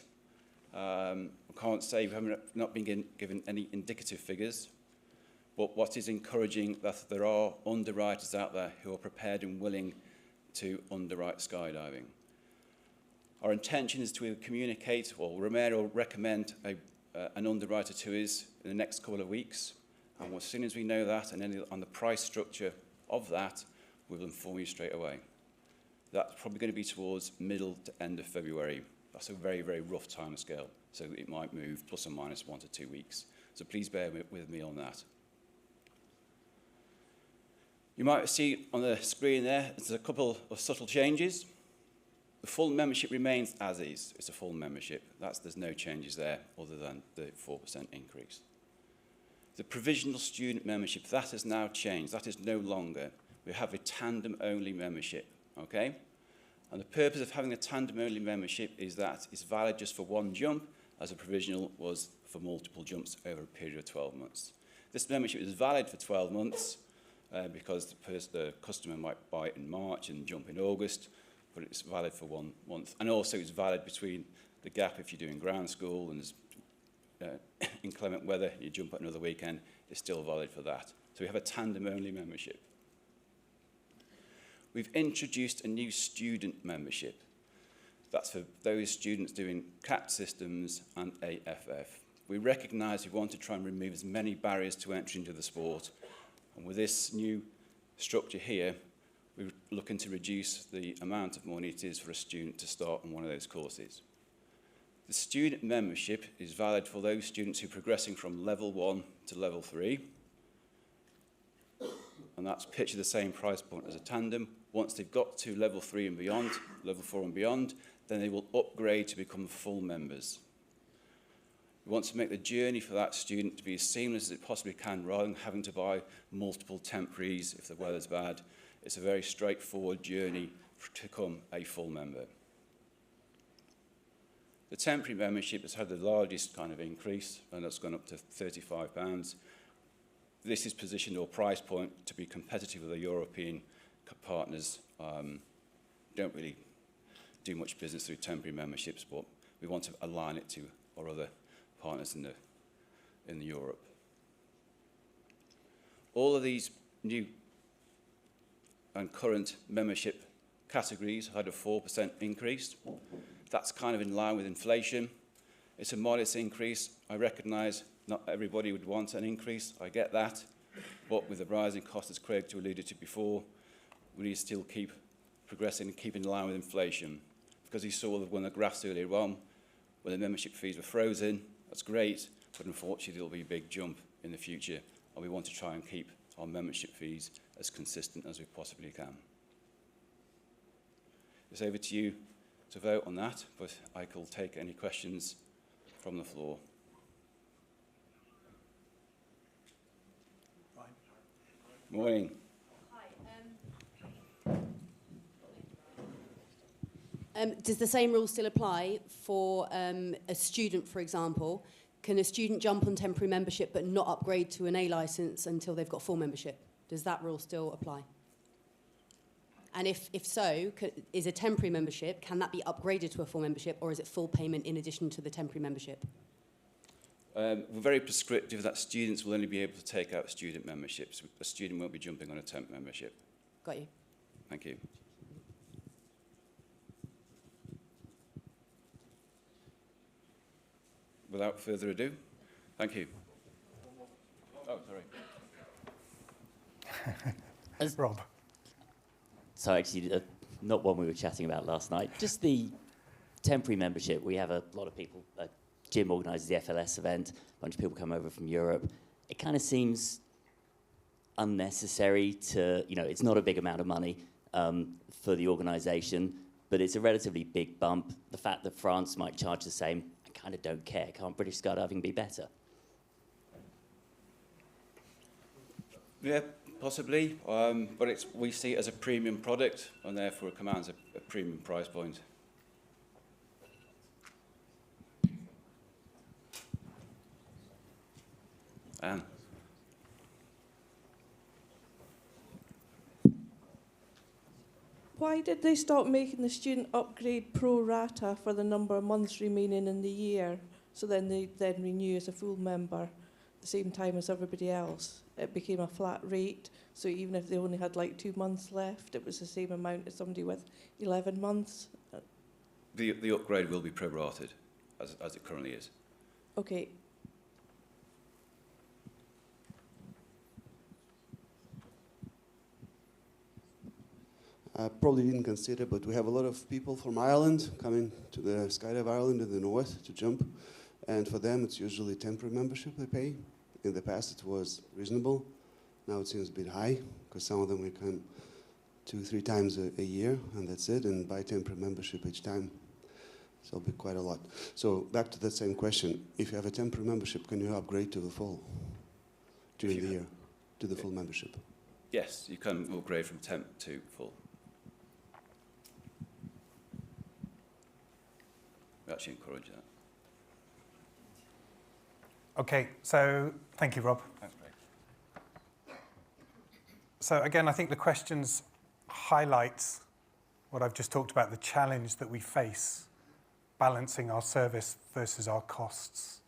I can't say we haven't not been given any indicative figures, but what is encouraging that there are underwriters out there who are prepared and willing to underwrite skydiving. Our intention is to communicate, or Romero recommend an underwriter to us in the next couple of weeks. And as soon as we know that, and then on the price structure of that, we'll inform you straight away. That's probably going to be towards middle to end of February. That's a very, very rough time scale, so it might move plus or minus 1 to 2 weeks. So please bear with me on that. You might see on the screen there's a couple of subtle changes. The full membership remains as is. It's a full membership. There's no changes there other than the 4% increase. The provisional student membership, that has now changed. That is no longer. We have a tandem-only membership, okay? And the purpose of having a tandem-only membership is that it's valid just for one jump, as a provisional was for multiple jumps over a period of 12 months. This membership is valid for 12 months because the customer might buy it in March and jump in August, but it's valid for 1 month. And also it's valid between the gap if you're doing ground school and there's inclement weather, you jump at another weekend, it's still valid for that. So we have a tandem-only membership. We've introduced a new student membership. That's for those students doing CAT systems and AFF. We recognise we want to try and remove as many barriers to entry into the sport. And with this new structure here, we're looking to reduce the amount of money it is for a student to start on one of those courses. The student membership is valid for those students who are progressing from level 1 to level 3. And that's pitched at the same price point as a tandem. Once they've got to level 3 and beyond, level 4 and beyond, then they will upgrade to become full members. We want to make the journey for that student to be as seamless as it possibly can, rather than having to buy multiple temporaries if the weather's bad. It's a very straightforward journey to become a full member. The temporary membership has had the largest kind of increase, and that's gone up to £35. This is positioned or price point to be competitive with the European partners. Don't really do much business through temporary memberships, but we want to align it to our other partners in Europe. All of these new and current membership categories had a 4% increase. That's kind of in line with inflation. It's a modest increase. I recognise not everybody would want an increase. I get that. But with the rising costs, as Craig alluded to before, we need to still keep progressing and keep in line with inflation. Because you saw one of the graphs earlier on, when the membership fees were frozen, that's great, but unfortunately there'll be a big jump in the future, and we want to try and keep our membership fees as consistent as we possibly can. It's over to you to vote on that, but I will take any questions from the floor. Morning. Does the same rule still apply for a student, for example? Can a student jump on temporary membership but not upgrade to an A licence until they've got full membership? Does that rule still apply? And if so, is a temporary membership, can that be upgraded to a full membership, or is it full payment in addition to the temporary membership? We're very prescriptive that students will only be able to take out student memberships. A student won't be jumping on a temp membership. Got you. Thank you. Without further ado, thank you. Oh, sorry. Rob. So actually, not one we were chatting about last night. Just the temporary membership. We have a lot of people. Jim organises the FLS event. A bunch of people come over from Europe. It kind of seems unnecessary to, it's not a big amount of money for the organisation, but it's a relatively big bump. The fact that France might charge the same, I kind of don't care. Can't British skydiving be better? Yeah, possibly, but we see it as a premium product, and therefore it commands a premium price point. Anne. Why did they stop making the student upgrade pro rata for the number of months remaining in the year, so then they then renew as a full member at the same time as everybody else? It became a flat rate, so even if they only had like 2 months left, it was the same amount as somebody with 11 months. The upgrade will be prorated, as it currently is. Okay. Probably didn't consider, but we have a lot of people from Ireland coming to the Skydive Ireland in the north to jump, and for them it's usually temporary membership they pay. In the past it was reasonable, now it seems a bit high, because some of them will come 2-3 times a year, and that's it, and buy temporary membership each time. So it'll be quite a lot. So back to that same question, if you have a temporary membership, can you upgrade to the full during the year, to the full membership? Yes, you can upgrade from temp to full. We actually encourage that. Okay, so thank you, Rob. Thanks, Craig. So again, I think the questions highlight what I've just talked about, the challenge that we face balancing our service versus our costs.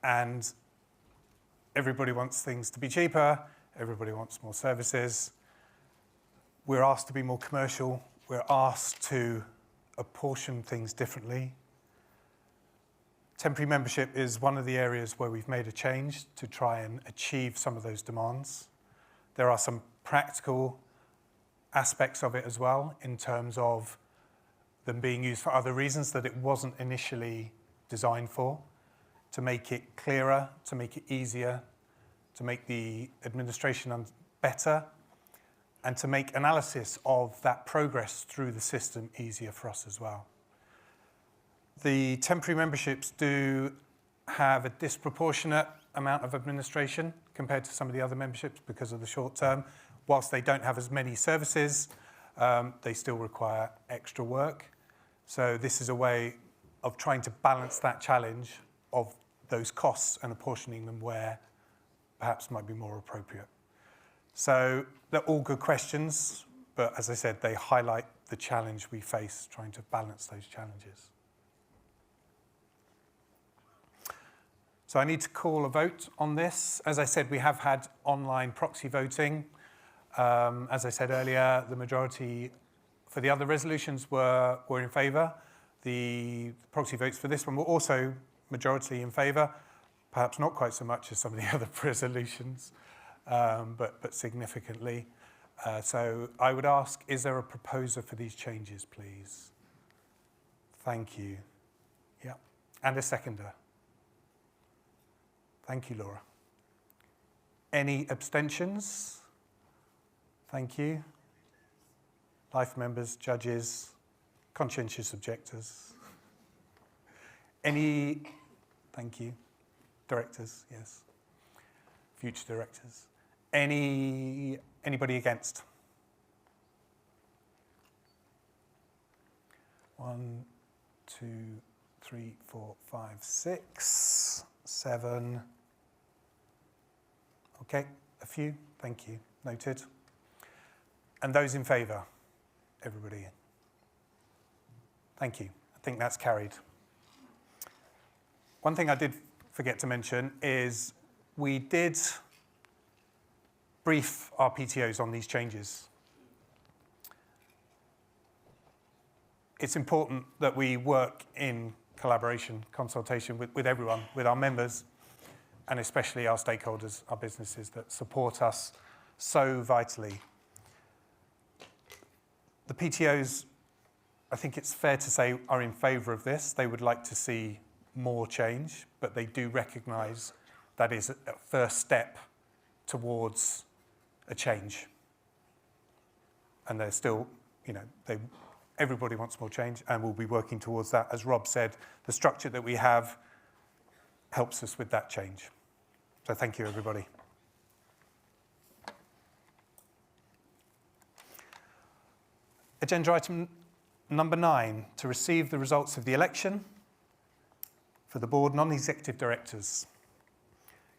And everybody wants things to be cheaper, everybody wants more services. We're asked to be more commercial, we're asked to apportion things differently. Temporary membership is one of the areas where we've made a change to try and achieve some of those demands. There are some practical aspects of it as well, in terms of them being used for other reasons that it wasn't initially designed for, to make it clearer, to make it easier, to make the administration better, and to make analysis of that progress through the system easier for us as well. The temporary memberships do have a disproportionate amount of administration compared to some of the other memberships because of the short term. Whilst they don't have as many services, they still require extra work. So this is a way of trying to balance that challenge of those costs and apportioning them where perhaps might be more appropriate. So they're all good questions, but as I said, they highlight the challenge we face trying to balance those challenges. So I need to call a vote on this. As I said, we have had online proxy voting. As I said earlier, the majority for the other resolutions were in favour. The proxy votes for this one were also majority in favour, perhaps not quite so much as some of the other resolutions, but significantly. So I would ask, is there a proposer for these changes, please? Thank you. Yeah, and a seconder. Thank you, Laura. Any abstentions? Thank you. Life members, judges, conscientious objectors. Any, thank you. Directors, yes. Future directors. Anybody against? 1, 2, 3, 4, 5, 6, 7. Okay, a few, thank you, noted. And those in favour? Everybody? Thank you, I think that's carried. One thing I did forget to mention is we did brief our PTOs on these changes. It's important that we work in collaboration, consultation with everyone, with our members, and especially our stakeholders, our businesses that support us so vitally. The PTOs, I think it's fair to say, are in favour of this. They would like to see more change, but they do recognise that is a first step towards a change. And they're still, everybody wants more change, and we'll be working towards that. As Rob said, the structure that we have helps us with that change. So thank you, everybody. Agenda item number 9, to receive the results of the election for the board non-executive directors.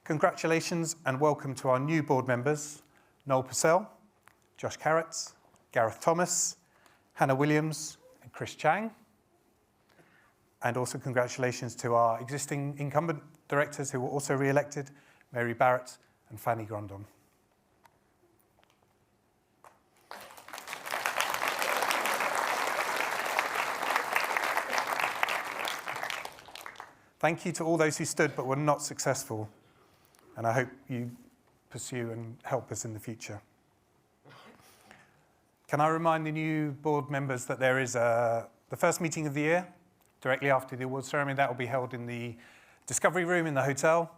Congratulations and welcome to our new board members, Noel Purcell, Josh Carrotts, Gareth Thomas, Hannah Williams and Chris Chang. And also congratulations to our existing incumbent directors who were also re-elected, Mary Barrett and Fanny Grondon. Thank you to all those who stood but were not successful, and I hope you pursue and help us in the future. Can I remind the new board members that there is the first meeting of the year, directly after the awards ceremony. That will be held in the Discovery Room in the hotel.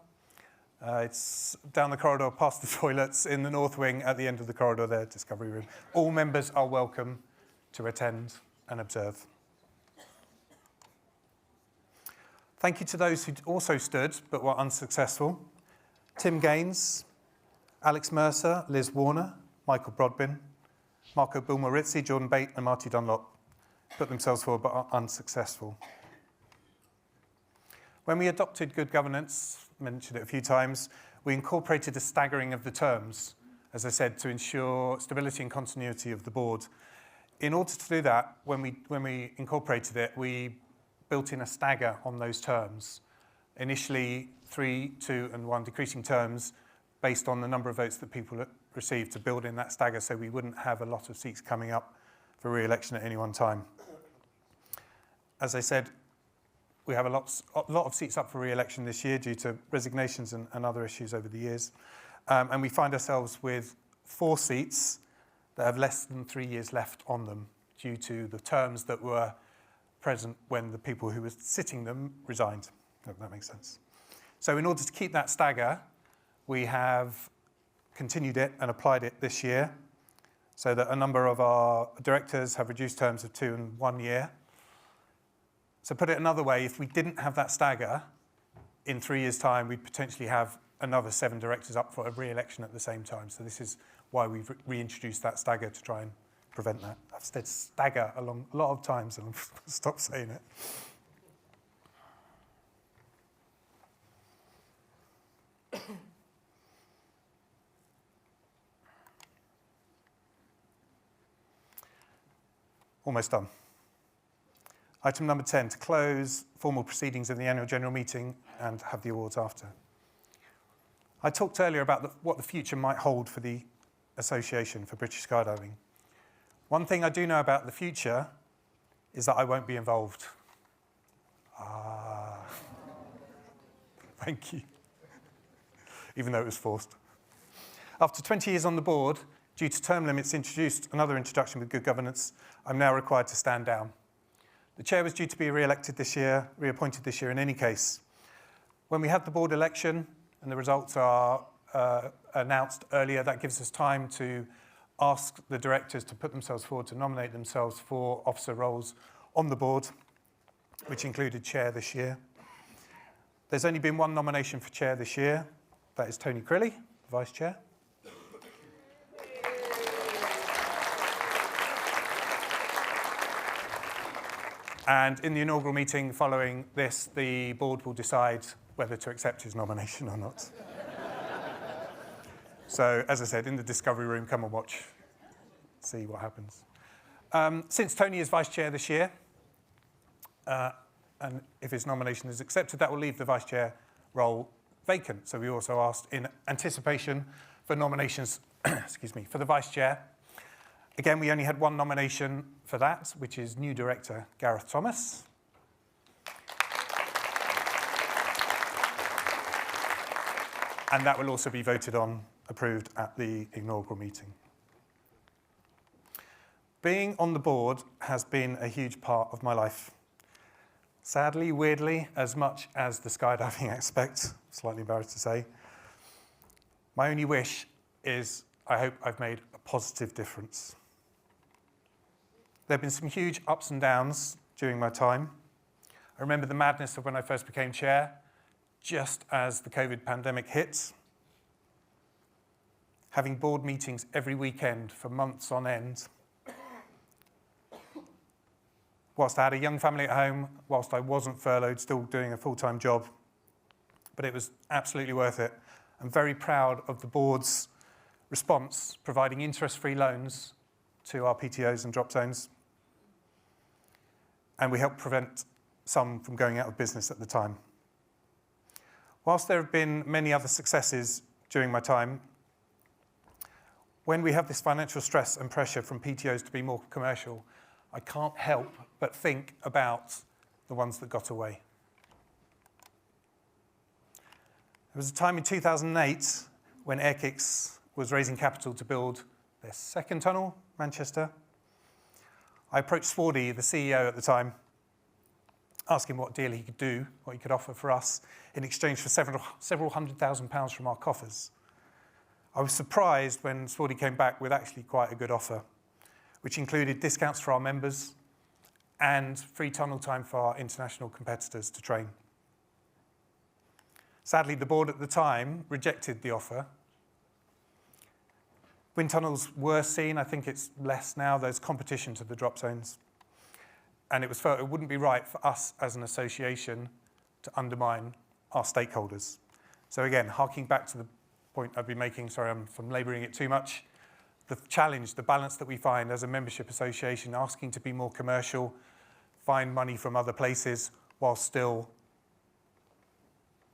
It's down the corridor past the toilets in the north wing at the end of the corridor there, Discovery Room. All members are welcome to attend and observe. Thank you to those who also stood but were unsuccessful. Tim Gaines, Alex Mercer, Liz Warner, Michael Brodbin, Marco Bilmorizzi, Jordan Bate and Marty Dunlop put themselves forward but are unsuccessful. When we adopted good governance, mentioned it a few times, we incorporated a staggering of the terms, as I said, to ensure stability and continuity of the board. In order to do that, when we incorporated it, we built in a stagger on those terms. Initially, 3, 2, and 1 decreasing terms based on the number of votes that people received to build in that stagger so we wouldn't have a lot of seats coming up for re-election at any one time. As I said, we have a lot of seats up for re-election this year due to resignations and other issues over the years. And we find ourselves with 4 seats that have less than 3 years left on them due to the terms that were present when the people who were sitting them resigned. If that makes sense. So in order to keep that stagger, we have continued it and applied it this year so that a number of our directors have reduced terms of 2 and 1 year. So put it another way, if we didn't have that stagger, in 3 years' time, we'd potentially have another 7 directors up for a re-election at the same time. So this is why we've reintroduced that stagger to try and prevent that. I've said stagger a lot of times and I've stopped saying it. Almost done. Item number 10, to close formal proceedings of the annual general meeting and have the awards after. I talked earlier about what the future might hold for the Association for British Skydiving. One thing I do know about the future is that I won't be involved. Thank you. Even though it was forced. After 20 years on the board, due to term limits introduced, another introduction with good governance, I'm now required to stand down. The chair was due to be reappointed this year in any case. When we have the board election and the results are announced earlier, that gives us time to ask the directors to put themselves forward to nominate themselves for officer roles on the board, which included chair this year. There's only been 1 nomination for chair this year. That is Tony Crilly, vice chair. And in the inaugural meeting following this, the board will decide whether to accept his nomination or not. So, as I said, in the discovery room, come and watch, see what happens. Since Tony is vice chair this year, and if his nomination is accepted, that will leave the vice chair role vacant. So we also asked in anticipation for nominations, excuse me, for the vice chair. Again, we only had 1 nomination for that, which is new director Gareth Thomas. And that will also be voted on, approved at the inaugural meeting. Being on the board has been a huge part of my life. Sadly, weirdly, as much as the skydiving aspect, slightly embarrassed to say. My only wish is I hope I've made a positive difference. There have been some huge ups and downs during my time. I remember the madness of when I first became chair, just as the COVID pandemic hit. Having board meetings every weekend for months on end. Whilst I had a young family at home, whilst I wasn't furloughed, still doing a full-time job. But it was absolutely worth it. I'm very proud of the board's response, providing interest-free loans to our PTOs and drop zones. And we helped prevent some from going out of business at the time. Whilst there have been many other successes during my time, when we have this financial stress and pressure from PTOs to be more commercial, I can't help but think about the ones that got away. There was a time in 2008 when Airkicks was raising capital to build their 2nd tunnel, Manchester. I approached Swardy, the CEO at the time, asking what deal he could do, what he could offer for us in exchange for several £100,000 from our coffers. I was surprised when Swardy came back with actually quite a good offer, which included discounts for our members and free tunnel time for our international competitors to train. Sadly, the board at the time rejected the offer. Wind tunnels were seen, I think it's less now, there's competition to the drop zones. And it was felt it wouldn't be right for us as an association to undermine our stakeholders. So again, harking back to the point I've been making, sorry if I'm labouring it too much, the challenge, the balance that we find as a membership association, asking to be more commercial, find money from other places while still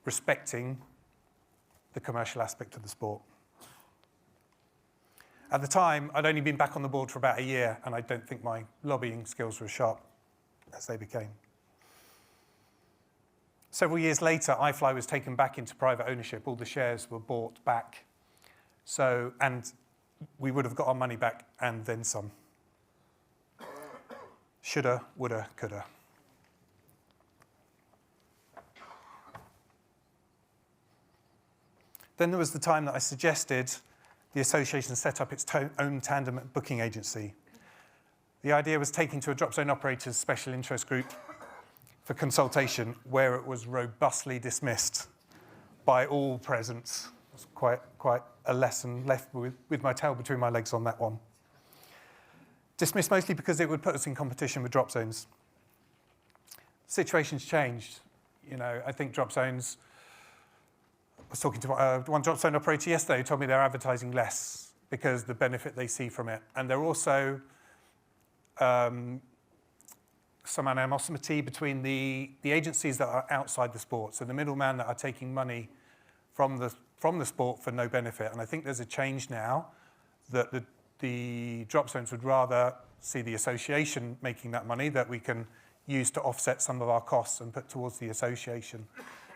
respecting the commercial aspect of the sport. At the time, I'd only been back on the board for about a year, and I don't think my lobbying skills were as sharp as they became. Several years later, iFly was taken back into private ownership. All the shares were bought back. So, and we would have got our money back and then some. Shoulda, woulda, coulda. Then there was the time that I suggested the association set up its own tandem booking agency. The idea was taken to a drop zone operator's special interest group for consultation, where it was robustly dismissed by all present. It was quite a lesson left with my tail between my legs on that one. Dismissed mostly because it would put us in competition with drop zones. Situation's changed. You know, I think drop zones, I was talking to one drop zone operator yesterday who told me they're advertising less because the benefit they see from it. And they're also some animosity between the agencies that are outside the sport, so the middlemen that are taking money from the sport for no benefit. And I think there's a change now that the drop zones would rather see the association making that money that we can use to offset some of our costs and put towards the association.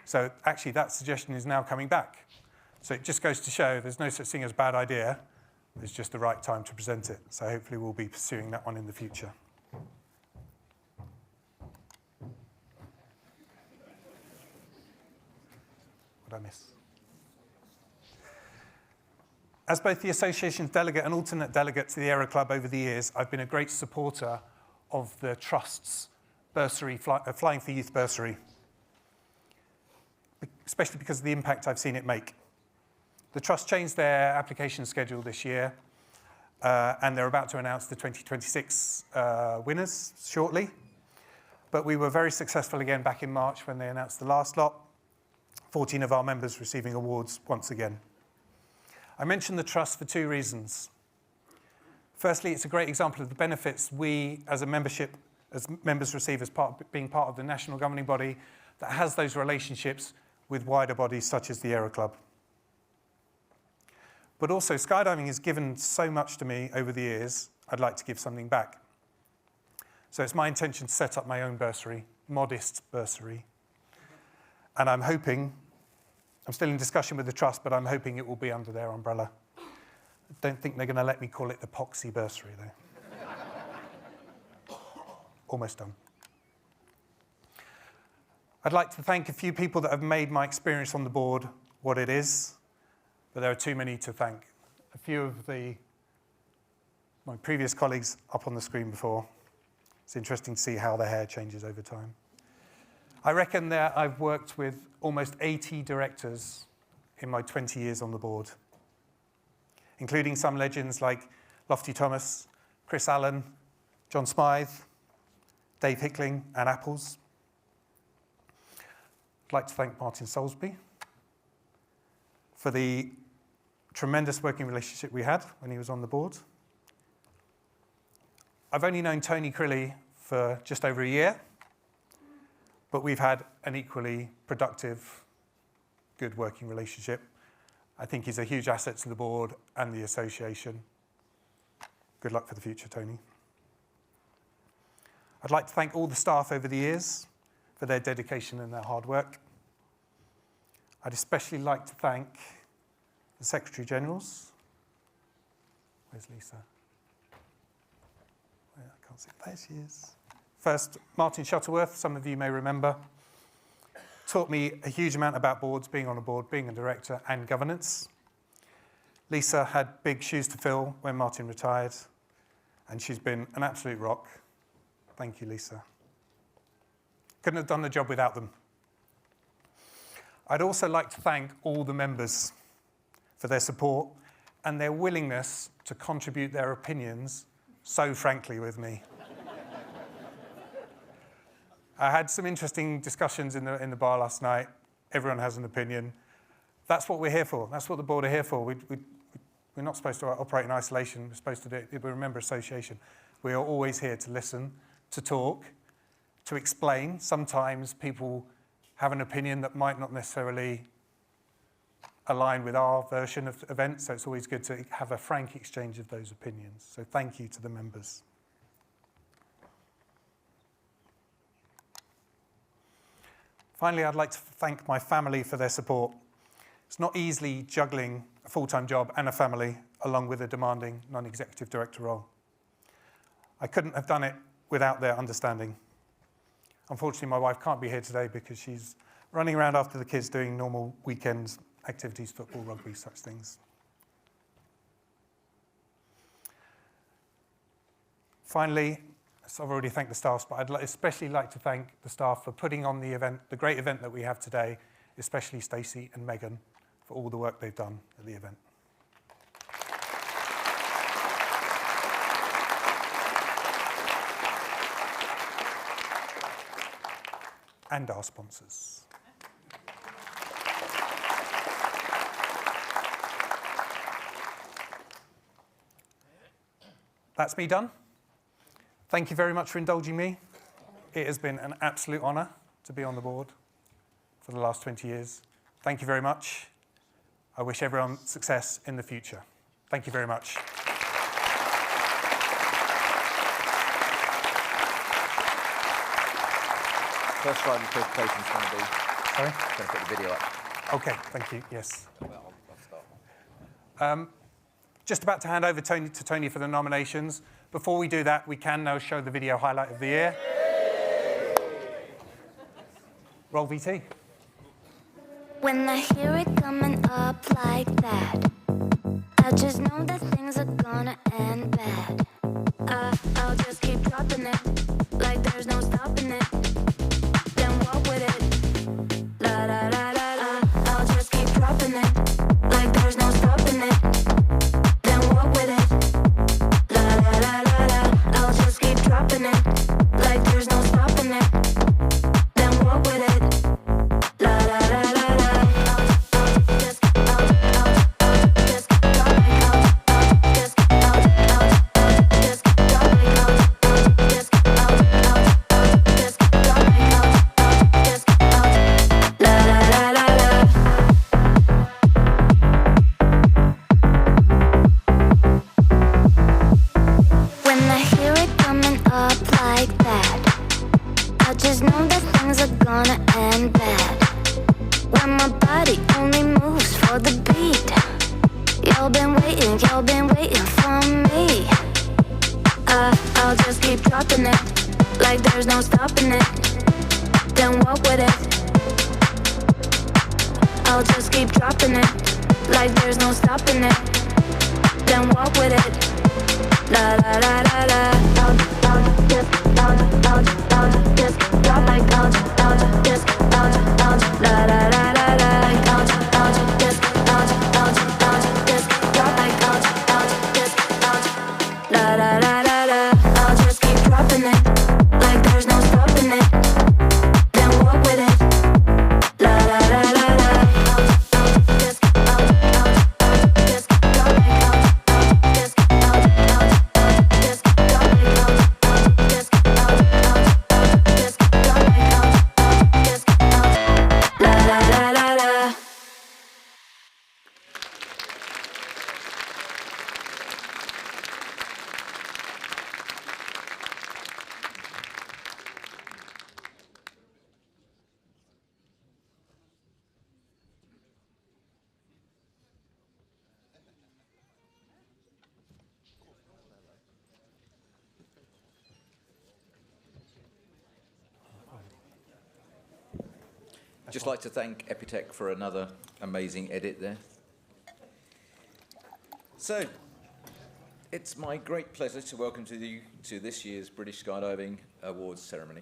So actually that suggestion is now coming back. So it just goes to show there's no such thing as bad idea. It's just the right time to present it. So hopefully we'll be pursuing that one in the future. What did I miss? As both the association's delegate and alternate delegate to the Aero Club over the years, I've been a great supporter of the Trust's bursary, Flying for Youth bursary, especially because of the impact I've seen it make. The Trust changed their application schedule this year, and they're about to announce the 2026 winners shortly. But we were very successful again back in March when they announced the last lot, 14 of our members receiving awards once again. I mention the Trust for two reasons. Firstly, it's a great example of the benefits we as a membership, as members receive as being part of the national governing body that has those relationships with wider bodies such as the Aero Club. But also, skydiving has given so much to me over the years, I'd like to give something back. So it's my intention to set up my own bursary, modest bursary. And I'm hoping, I'm still in discussion with the Trust, but I'm hoping it will be under their umbrella. I don't think they're going to let me call it the Poxy Bursary, though. Almost done. I'd like to thank a few people that have made my experience on the board what it is, but there are too many to thank. A few of my previous colleagues up on the screen before. It's interesting to see how their hair changes over time. I reckon that I've worked with almost 80 directors in my 20 years on the board, including some legends like Lofty Thomas, Chris Allen, John Smythe, Dave Hickling, and Apples. I'd like to thank Martin Soulsby for the tremendous working relationship we had when he was on the board. I've only known Tony Crilly for just over a year, but we've had an equally productive, good working relationship. I think he's a huge asset to the board and the association. Good luck for the future, Tony. I'd like to thank all the staff over the years for their dedication and their hard work. I'd especially like to thank the Secretary Generals. Where's Lisa? I can't see. There she is. First, Martin Shuttleworth, some of you may remember, taught me a huge amount about boards, being on a board, being a director, and governance. Lisa had big shoes to fill when Martin retired, and she's been an absolute rock. Thank you, Lisa. Couldn't have done the job without them. I'd also like to thank all the members for their support and their willingness to contribute their opinions so frankly with me. I had some interesting discussions in the bar last night. Everyone has an opinion. That's what we're here for. That's what the board are here for. We're not supposed to operate in isolation. We're supposed to do it. We're a member association. We are always here to listen, to talk, to explain. Sometimes people have an opinion that might not necessarily align with our version of events, so it's always good to have a frank exchange of those opinions. So thank you to the members. Finally, I'd like to thank my family for their support. It's not easy juggling a full-time job and a family along with a demanding non-executive director role. I couldn't have done it without their understanding. Unfortunately, my wife can't be here today because she's running around after the kids doing normal weekend activities, football, rugby, such things. Finally, so I've already thanked the staff, but I'd especially like to thank the staff for putting on the event, the great event that we have today, especially Stacey and Megan for all the work they've done at the event. And our sponsors. That's me done. Thank you very much for indulging me. It has been an absolute honour to be on the board for the last 20 years. Thank you very much. I wish everyone success in the future. Thank you very much. First slide of the presentation is going to be... Sorry? Going to put the video up. Okay, thank you, yes. Well, I'll start. Just about to hand over to Tony for the nominations. Before we do that, we can now show the video highlight of the year. Roll VT. When I hear it coming up like that, I just know that things are gonna end bad. I'll just keep dropping it, like there's no stopping it. Then walk with it, la la la la la. I'll just keep dropping it, like there's no stopping it. Then walk with it, la la la la la. I'll just keep dropping it, like there's no stopping it. Then walk with it, la la la la la. Just like to thank Epitech for another amazing edit there. So, it's my great pleasure to welcome you to this year's British Skydiving Awards ceremony.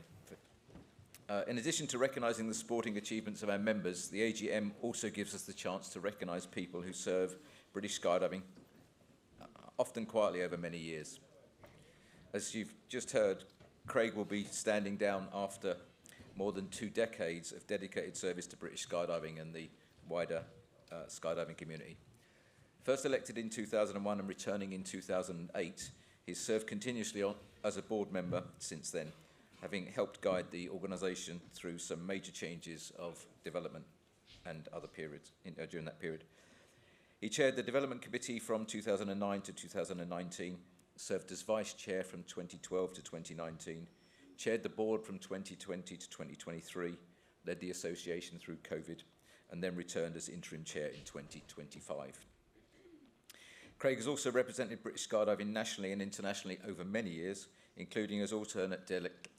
In addition to recognising the sporting achievements of our members, the AGM also gives us the chance to recognise people who serve British skydiving, often quietly over many years. As you've just heard, Craig will be standing down after more than 2 decades of dedicated service to British skydiving and the wider skydiving community. First elected in 2001 and returning in 2008, he's served continuously as a board member since then, having helped guide the organisation through some major changes of development and other periods during that period. He chaired the Development Committee from 2009 to 2019, served as Vice Chair from 2012 to 2019, chaired the board from 2020 to 2023, led the association through COVID, and then returned as Interim Chair in 2025. Craig has also represented British Skydiving nationally and internationally over many years, including as alternate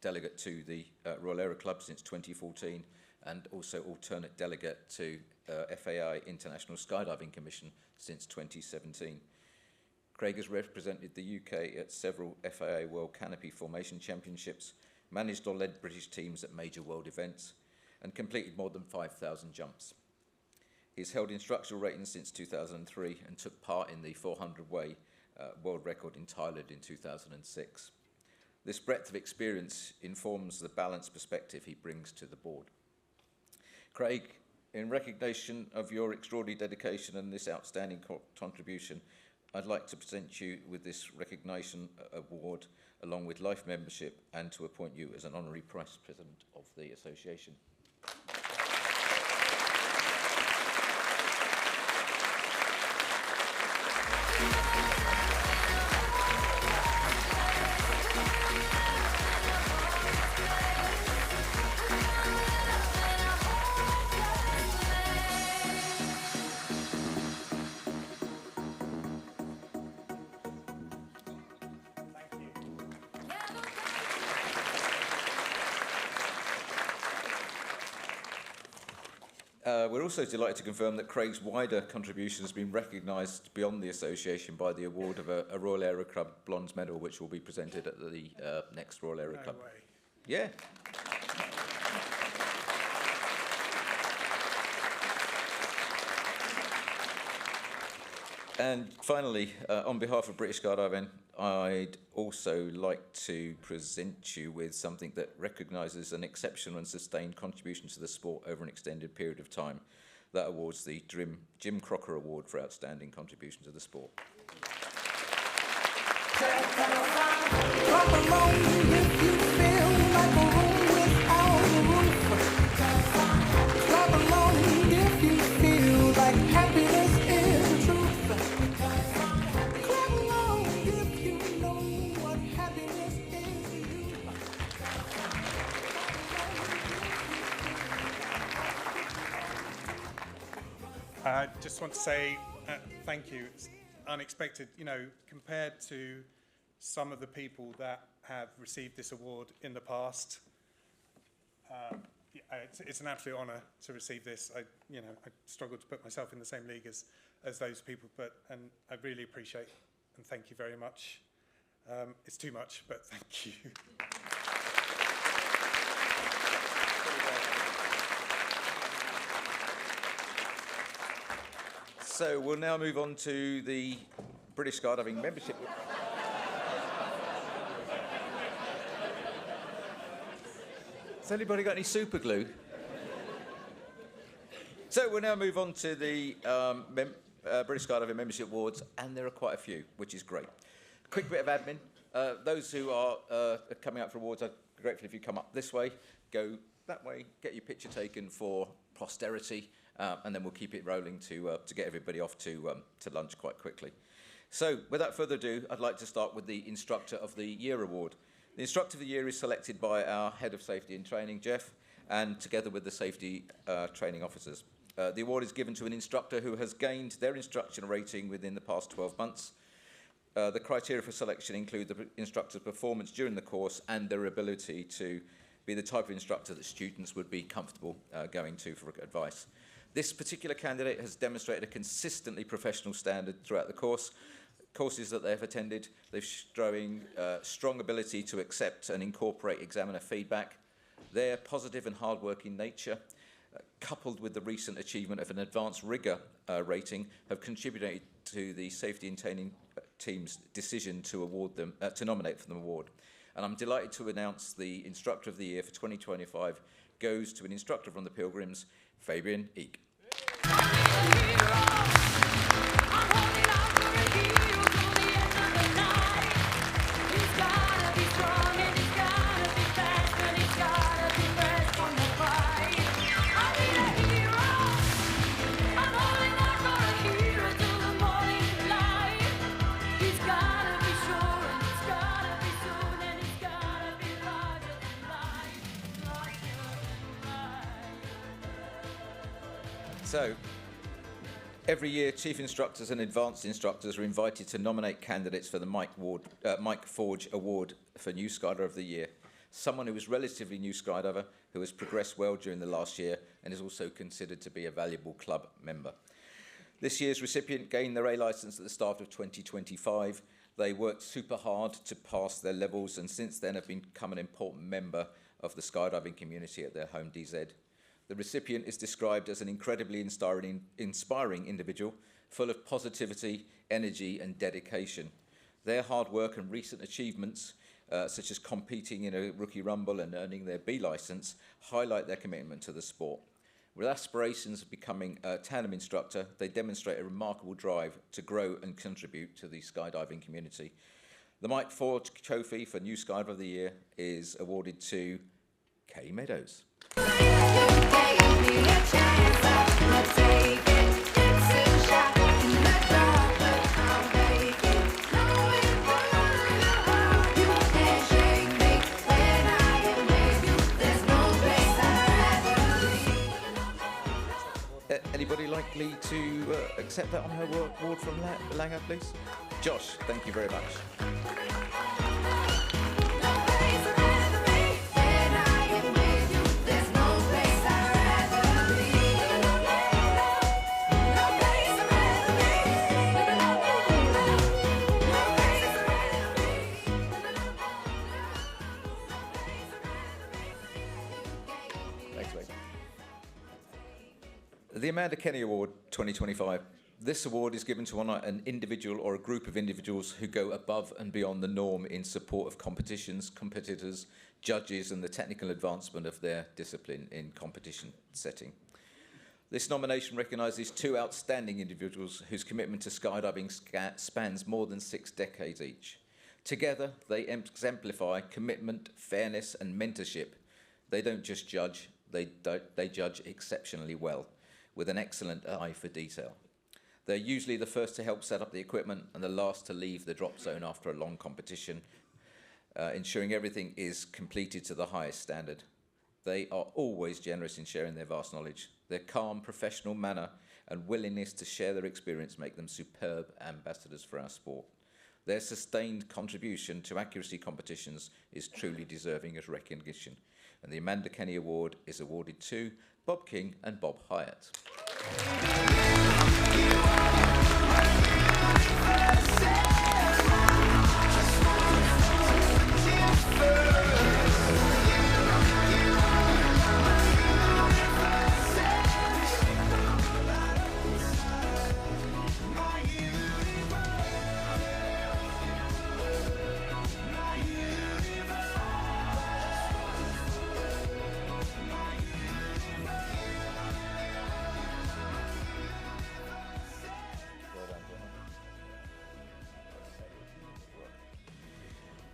delegate to the Royal Aero Club since 2014 and also alternate delegate to FAI International Skydiving Commission since 2017. Craig has represented the UK at several FAA World Canopy Formation Championships, managed or led British teams at major world events, and completed more than 5,000 jumps. He's held instructional ratings since 2003 and took part in the 400-way world record in Thailand in 2006. This breadth of experience informs the balanced perspective he brings to the board. Craig, in recognition of your extraordinary dedication and this outstanding contribution, I'd like to present you with this recognition award along with life membership and to appoint you as an honorary Vice President of the association. We're also delighted to confirm that Craig's wider contribution has been recognised beyond the association by the award of a Royal Aero Club Bronze Medal, which will be presented at the next Royal Aero Club. No way. Yeah. And finally, on behalf of British Skydiving, I'd also like to present you with something that recognises an exceptional and sustained contribution to the sport over an extended period of time. That award's the Jim Crocker Award for outstanding contribution to the sport. Clap along if you feel like a room without a roof. Clap along if you feel like happiness is the truth. Clap along if you know what happiness is to you. I just want to say thank you. It's unexpected, you know, compared to some of the people that have received this award in the past. It's an absolute honour to receive this. I struggle to put myself in the same league as those people, and I really appreciate and thank you very much. It's too much, but thank you. So we'll now move on to the British Skydiving membership. Has anybody got any super glue? So we'll now move on to the British Skydiving membership awards, and there are quite a few, which is great. Quick bit of admin. Those who are coming up for awards, I'd be grateful if you come up this way, go that way, get your picture taken for posterity, and then we'll keep it rolling to get everybody off to lunch quite quickly. So without further ado, I'd like to start with the Instructor of the Year award. The Instructor of the Year is selected by our Head of Safety and Training, Jeff, and together with the Safety Training Officers. The award is given to an instructor who has gained their instruction rating within the past 12 months. The criteria for selection include the instructor's performance during the course and their ability to be the type of instructor that students would be comfortable going to for advice. This particular candidate has demonstrated a consistently professional standard throughout the courses that they've attended. They've showing strong ability to accept and incorporate examiner feedback. Their positive and hard-working nature, coupled with the recent achievement of an advanced rigour rating, have contributed to the safety and training team's decision to award them, to nominate for the award. And I'm delighted to announce the Instructor of the Year for 2025 goes to an instructor from the Pilgrims, Fabian Eek. So, every year, chief instructors and advanced instructors are invited to nominate candidates for the Mike Forge Award for New Skydiver of the Year. Someone who is relatively new skydiver, who has progressed well during the last year and is also considered to be a valuable club member. This year's recipient gained their A licence at the start of 2025. They worked super hard to pass their levels and since then have become an important member of the skydiving community at their home DZ. The recipient is described as an incredibly inspiring individual, full of positivity, energy and dedication. Their hard work and recent achievements, such as competing in a rookie rumble and earning their B licence, highlight their commitment to the sport. With aspirations of becoming a tandem instructor, they demonstrate a remarkable drive to grow and contribute to the skydiving community. The Mike Forge Trophy for New Skydiver of the Year is awarded to Kay Meadows. Anybody likely to accept that on her award from Langer, please? Josh, thank you very much. The Amanda Kenny Award 2025. This award is given to honour an individual or a group of individuals who go above and beyond the norm in support of competitions, competitors, judges and the technical advancement of their discipline in competition setting. This nomination recognises two outstanding individuals whose commitment to skydiving spans more than 6 decades each. Together, they exemplify commitment, fairness and mentorship. They don't just judge, they judge exceptionally well, with an excellent eye for detail. They're usually the first to help set up the equipment and the last to leave the drop zone after a long competition, ensuring everything is completed to the highest standard. They are always generous in sharing their vast knowledge. Their calm, professional manner and willingness to share their experience make them superb ambassadors for our sport. Their sustained contribution to accuracy competitions is truly deserving of recognition. And the Amanda Kenny Award is awarded to Bob King and Bob Hyatt.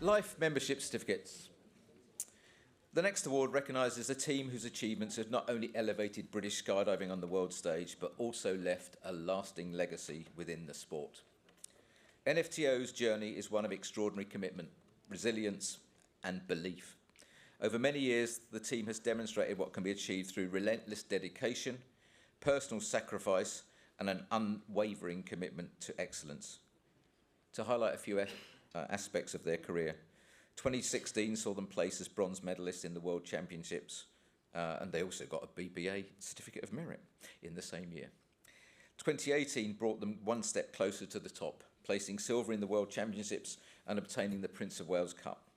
Life Membership Certificates. The next award recognises a team whose achievements have not only elevated British skydiving on the world stage, but also left a lasting legacy within the sport. NFTO's journey is one of extraordinary commitment, resilience and belief. Over many years, the team has demonstrated what can be achieved through relentless dedication, personal sacrifice and an unwavering commitment to excellence. To highlight a few aspects of their career. 2016 saw them place as bronze medalists in the World Championships, and they also got a BBA Certificate of Merit in the same year. 2018 brought them one step closer to the top, placing silver in the World Championships and obtaining the Prince of Wales Cup.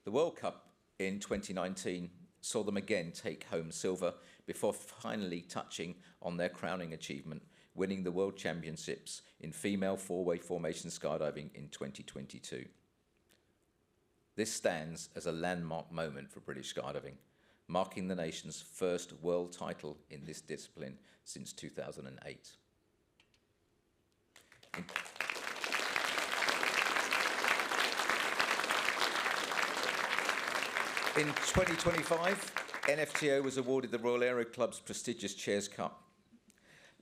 The World Cup in 2019 saw them again take home silver before finally touching on their crowning achievement, winning the World Championships in female four-way formation skydiving in 2022. This stands as a landmark moment for British skydiving, marking the nation's first world title in this discipline since 2008. In 2025, NFTO was awarded the Royal Aero Club's prestigious Chairs Cup.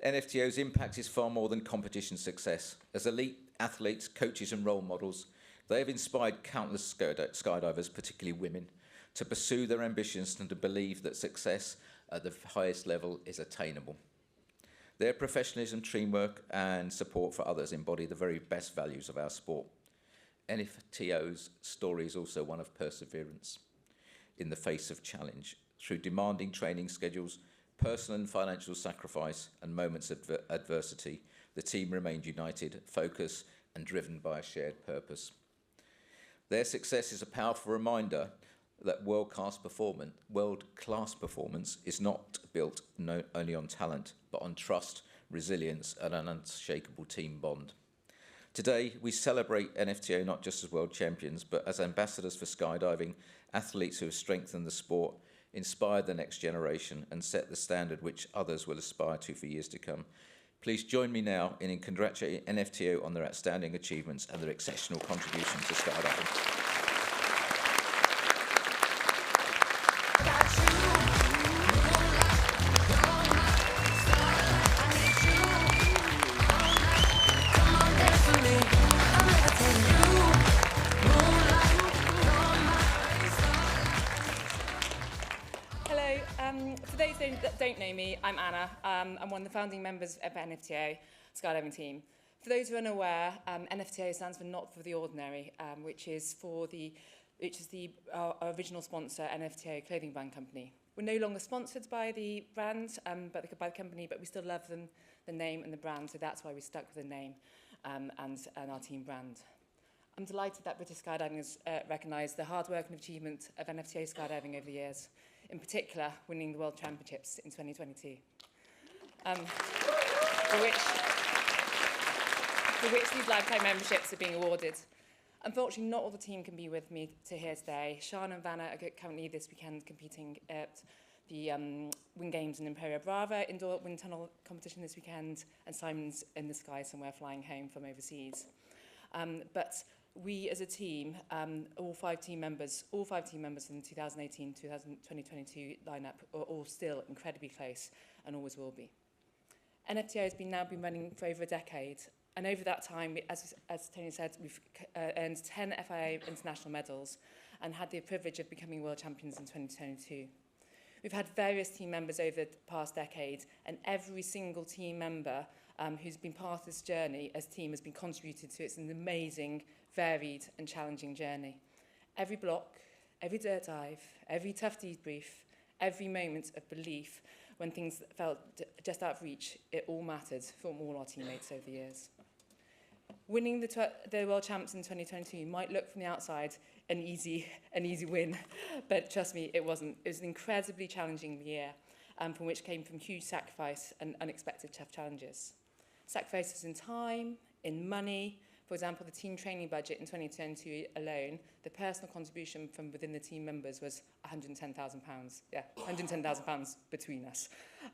NFTO's impact is far more than competition success. As elite athletes, coaches and role models, they have inspired countless skydivers, particularly women, to pursue their ambitions and to believe that success at the highest level is attainable. Their professionalism, teamwork and support for others embody the very best values of our sport. NFTO's story is also one of perseverance in the face of challenge. Through demanding training schedules, personal and financial sacrifice and moments of adversity, the team remained united, focused and driven by a shared purpose. Their success is a powerful reminder that world-class performance is not built only on talent, but on trust, resilience and an unshakable team bond. Today, we celebrate NFTO not just as world champions, but as ambassadors for skydiving, athletes who have strengthened the sport, inspired the next generation and set the standard which others will aspire to for years to come. Please join me now in congratulating NFTO on their outstanding achievements and their exceptional contribution to skydiving. For those that don't know me, I'm Anna. I'm one of the founding members of NFTO skydiving team. For those who are unaware, NFTO stands for Not for the Ordinary, which is our original sponsor, NFTO Clothing Brand Company. We're no longer sponsored by the brand, but by the company, but we still love them, the name and the brand, so that's why we stuck with the name and our team brand. I'm delighted that British Skydiving has recognised the hard work and achievement of NFTO skydiving over the years, in particular winning the World Championships in 2022, for which these lifetime memberships are being awarded. Unfortunately, not all the team can be with me here today. Sean and Vanna are currently this weekend competing at the Wind Games in Imperial Brava indoor wind tunnel competition this weekend, and Simon's in the sky somewhere flying home from overseas. But we as a team, all five team members in the 2018-2022 lineup are all still incredibly close and always will be. NFTO has now been running for over a decade, and over that time, as Tony said, we've earned 10 FIA international medals and had the privilege of becoming world champions in 2022. We've had various team members over the past decade, and every single team member who's been part of this journey as team has been contributed to. It's an amazing, varied and challenging journey. Every block, every dirt dive, every tough debrief, every moment of belief when things felt just out of reach, it all mattered from all our teammates over the years. Winning the World Champs in 2022 might look from the outside an easy win, but trust me, it wasn't. It was an incredibly challenging year, from which came from huge sacrifice and unexpected tough challenges. Sacrifices in time, in money. For example, the team training budget in 2022 alone, the personal contribution from within the team members was £110,000. Yeah, £110,000 between us.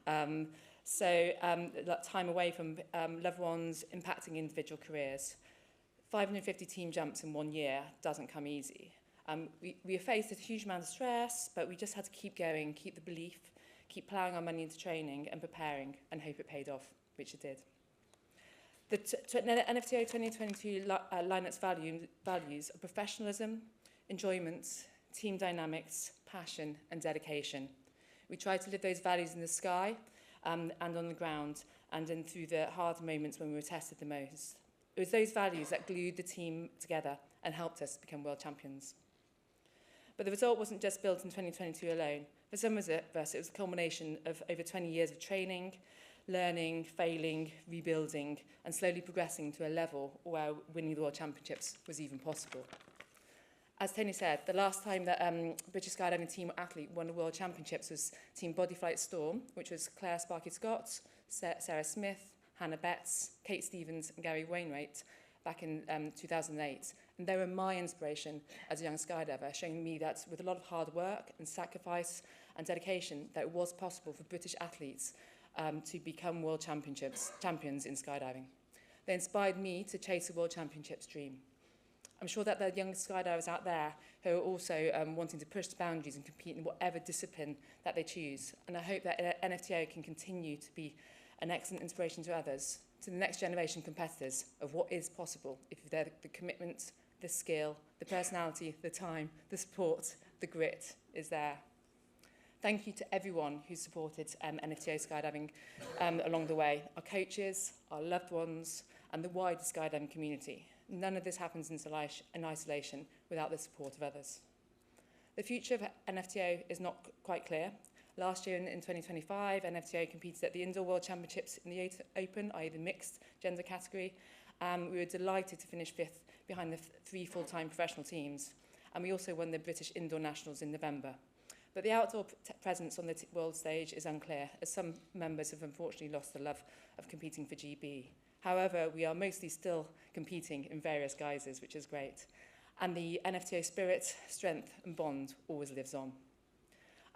That time away from loved ones, impacting individual careers. 550 team jumps in 1 year doesn't come easy. We faced a huge amount of stress, but we just had to keep going, keep the belief, keep ploughing our money into training and preparing, and hope it paid off, which it did. The NFTO 2022 lineup's values are professionalism, enjoyment, team dynamics, passion and dedication. We tried to live those values in the sky and on the ground, and then through the hard moments when we were tested the most. It was those values that glued the team together and helped us become world champions. But the result wasn't just built in 2022 alone. For some of us, it was a culmination of over 20 years of training, learning, failing, rebuilding, and slowly progressing to a level where winning the World Championships was even possible. As Tony said, the last time that British Skydiving team athlete won the World Championships was Team Bodyflight Storm, which was Claire Sparky Scott, Sarah Smith, Hannah Betts, Kate Stevens, and Gary Wainwright back in 2008. And they were my inspiration as a young skydiver, showing me that with a lot of hard work and sacrifice and dedication, that it was possible for British athletes to become world champions in skydiving. They inspired me to chase a world championships dream. I'm sure that there are young skydivers out there who are also wanting to push the boundaries and compete in whatever discipline that they choose. And I hope that NFTO can continue to be an excellent inspiration to others, to the next generation competitors, of what is possible if they're the commitment, the skill, the personality, the time, the support, the grit is there. Thank you to everyone who supported NFTO skydiving along the way, our coaches, our loved ones, and the wider skydiving community. None of this happens in isolation without the support of others. The future of NFTO is not quite clear. Last year in 2025, NFTO competed at the Indoor World Championships in the Open, i.e. the mixed gender category. We were delighted to finish 5th behind the 3 full-time professional teams. And we also won the British Indoor Nationals in November. But the outdoor presence on the world stage is unclear, as some members have unfortunately lost the love of competing for GB. However, we are mostly still competing in various guises, which is great. And the NFTO spirit, strength and bond always lives on.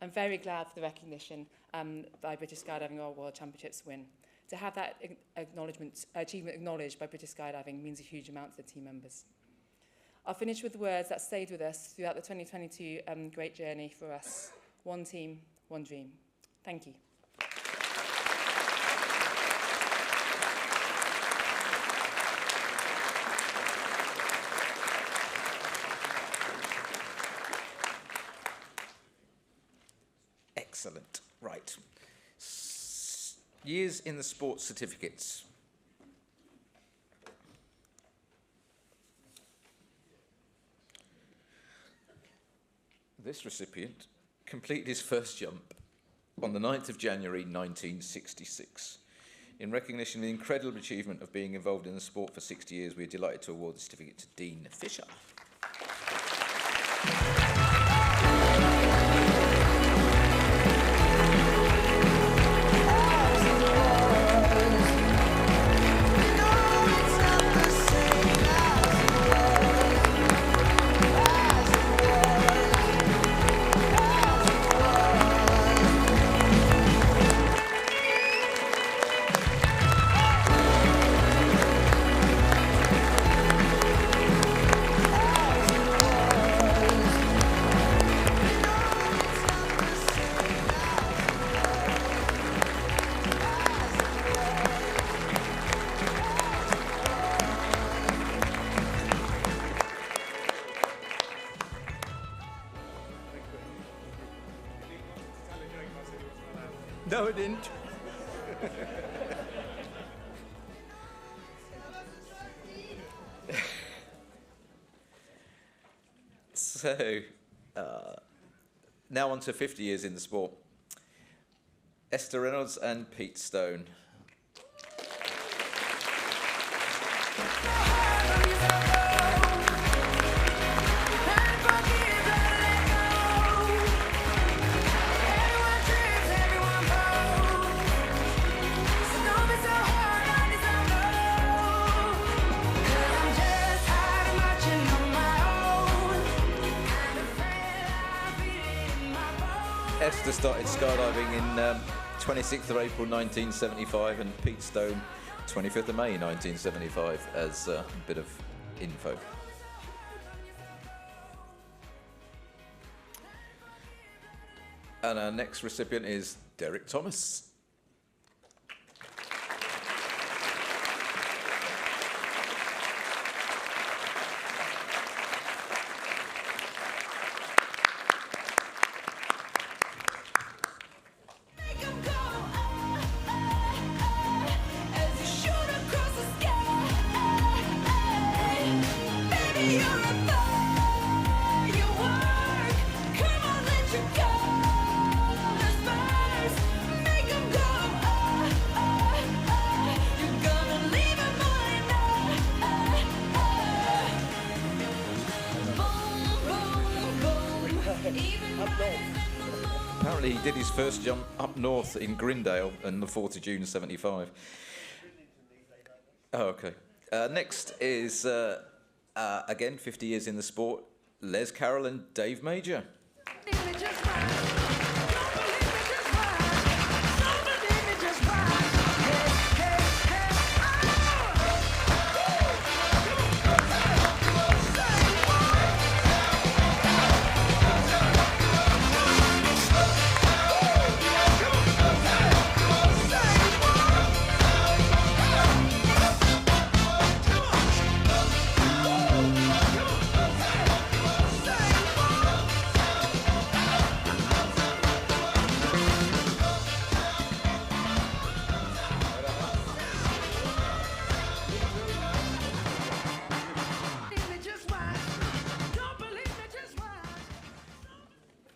I'm very glad for the recognition by British Skydiving our World Championships win. To have that achievement acknowledged by British Skydiving means a huge amount to the team members. I'll finish with the words that stayed with us throughout the 2022 great journey for us. One team, one dream. Thank you. Excellent. Right. Years in the sports certificates. This recipient completed his first jump on the 9th of January 1966. In recognition of the incredible achievement of being involved in the sport for 60 years, we are delighted to award the certificate to Dean Fisher. No, I didn't. So, now on to 50 years in the sport. Esther Reynolds and Pete Stone. Esther started skydiving in 26th of April 1975 and Pete Stone 25th of May 1975 as a bit of info. And our next recipient is Derek Thomas. Apparently he did his first jump up north in Grindale on the 4th of June 75. Oh, okay. Next is, again, 50 years in the sport, Les Carroll and Dave Major.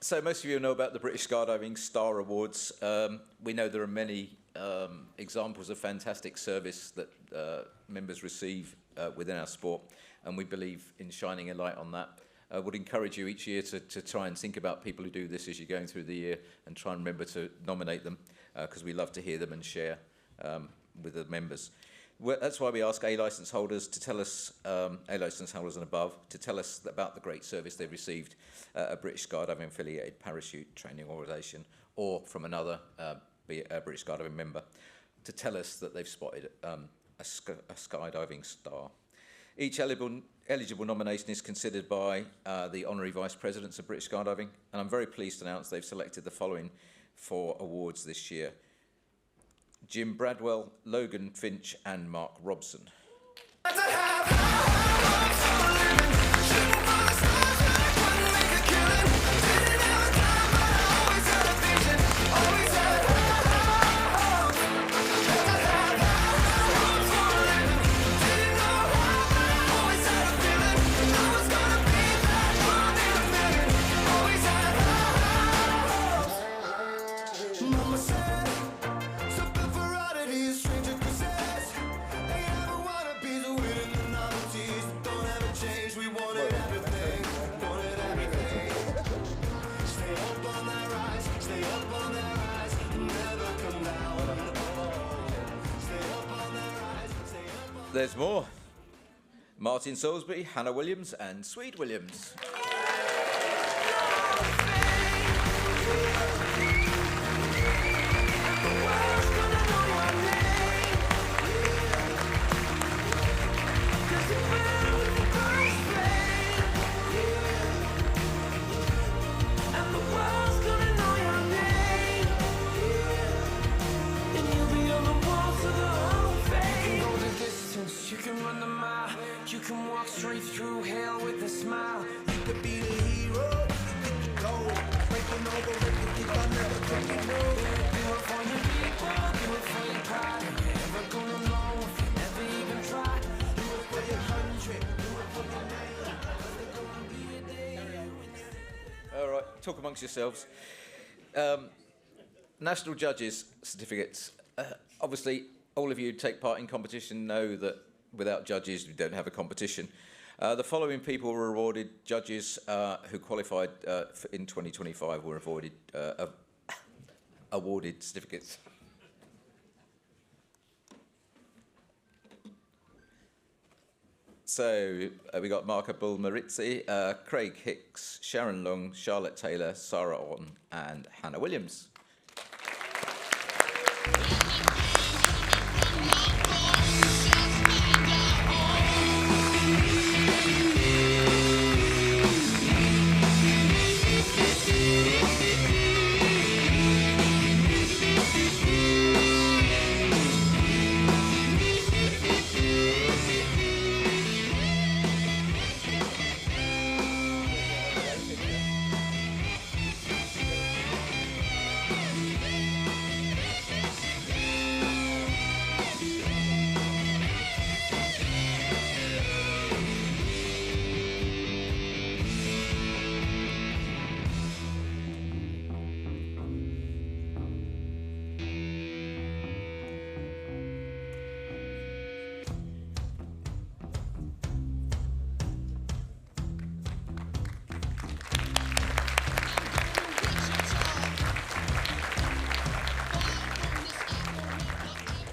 So most of you know about the British Skydiving Star Awards. We know there are many examples of fantastic service that members receive within our sport, and we believe in shining a light on that. Would encourage you each year to try and think about people who do this as you're going through the year, and try and remember to nominate them, because we love to hear them and share with the members. That's why we ask A licence holders to tell us, A licence holders and above, to tell us about the great service they've received at a British Skydiving affiliated parachute training organisation, or from another, be it a British Skydiving member, to tell us that they've spotted a skydiving star. Each eligible nomination is considered by the Honorary Vice Presidents of British Skydiving, and I'm very pleased to announce they've selected the following 4 awards this year: Jim Bradwell, Logan Finch and Mark Robson. There's more. Martin Salisbury, Hannah Williams and Swede Williams. Straight through hell with a smile. You could be the hero, you could go breaking all the records if I never fucking know. Do it for your people, do it for your pride. You're never gonna know if you never even try. Do it for your country, do it for your name. There's gonna be a day. All right, talk amongst yourselves. National Judges Certificates. Obviously, all of you who take part in competition know that without judges, we don't have a competition. The following people were awarded, judges who qualified in 2025 were awarded certificates. So we got Marco Bulmarizzi, Craig Hicks, Sharon Long, Charlotte Taylor, Sarah Orton and Hannah Williams.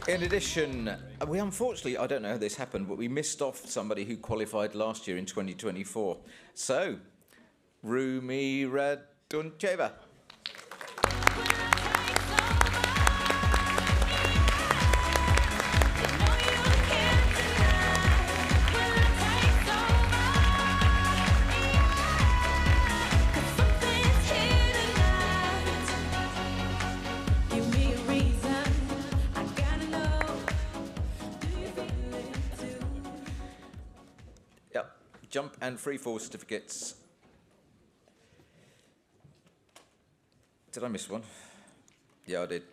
In addition, we unfortunately, I don't know how this happened, but we missed off somebody who qualified last year in 2024. So, Rumi Raduncheva. Jump and freefall certificates. Did I miss one? Yeah, I did.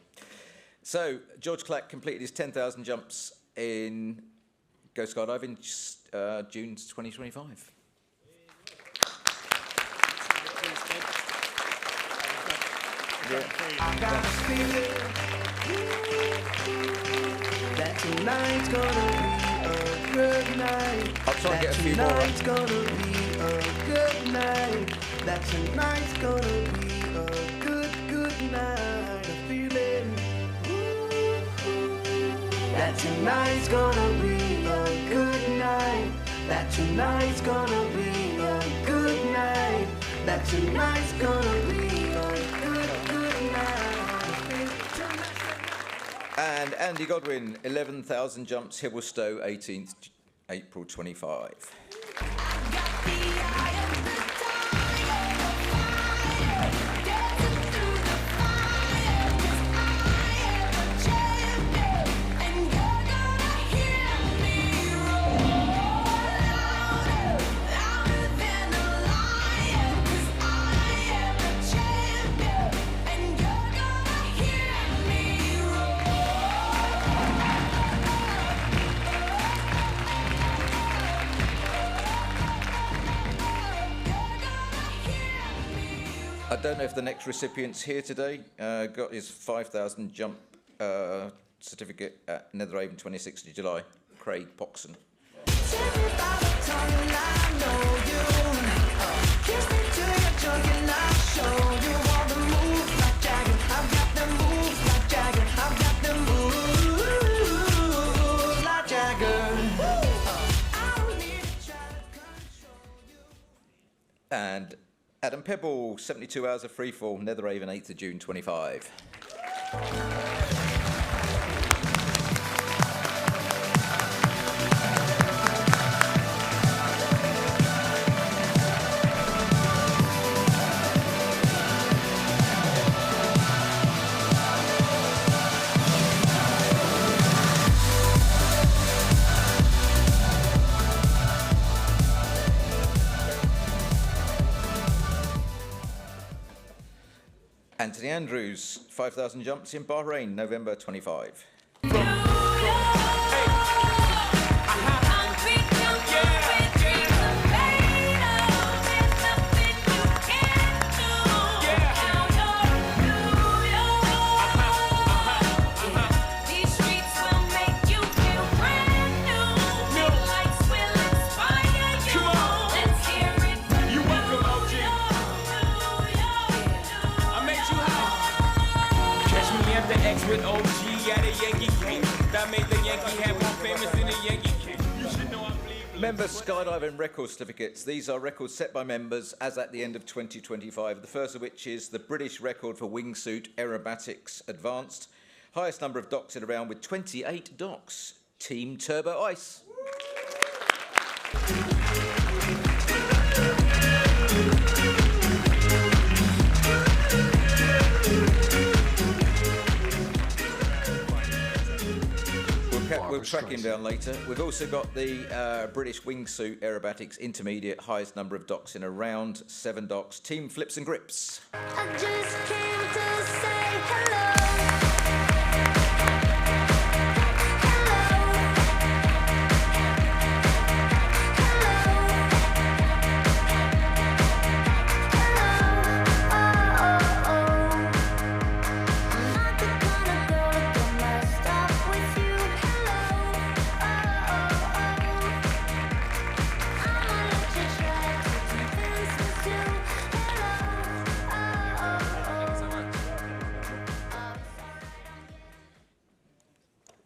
So, George Clack completed his 10,000 jumps in Go Skydiving June 2025. I got a feeling that tonight's gonna be a good night. I'll try and get a few more. Tonight's gonna be a good night. That tonight's gonna be a good night. A feeling that tonight's gonna be a good night. That tonight's gonna be a good night. That tonight's gonna be a good night. And Andy Godwin, 11,000 jumps, Hibblesstow, 18th April 25. I don't know if the next recipient's here today. Got his 5,000 jump certificate at Netherhaven, 26th of July. Craig Poxon. And Adam Pebble, 72 hours of freefall, Netherhaven, 8th of June 25. Anthony Andrews, 5,000 jumps in Bahrain, November 25. With OG at a Yankee game that made the Yankee hat more famous than the Yankee king. You should know I believe. Member skydiving record certificates. These are records set by members as at the end of 2025. The first of which is the British record for wingsuit aerobatics advanced. Highest number of docks in a round with 28 docks. Team Turbo Ice. We'll track him down later. We've also got the British wingsuit aerobatics intermediate, highest number of docks in a round, 7 docks. Team Flips and Grips. I just came to say hello.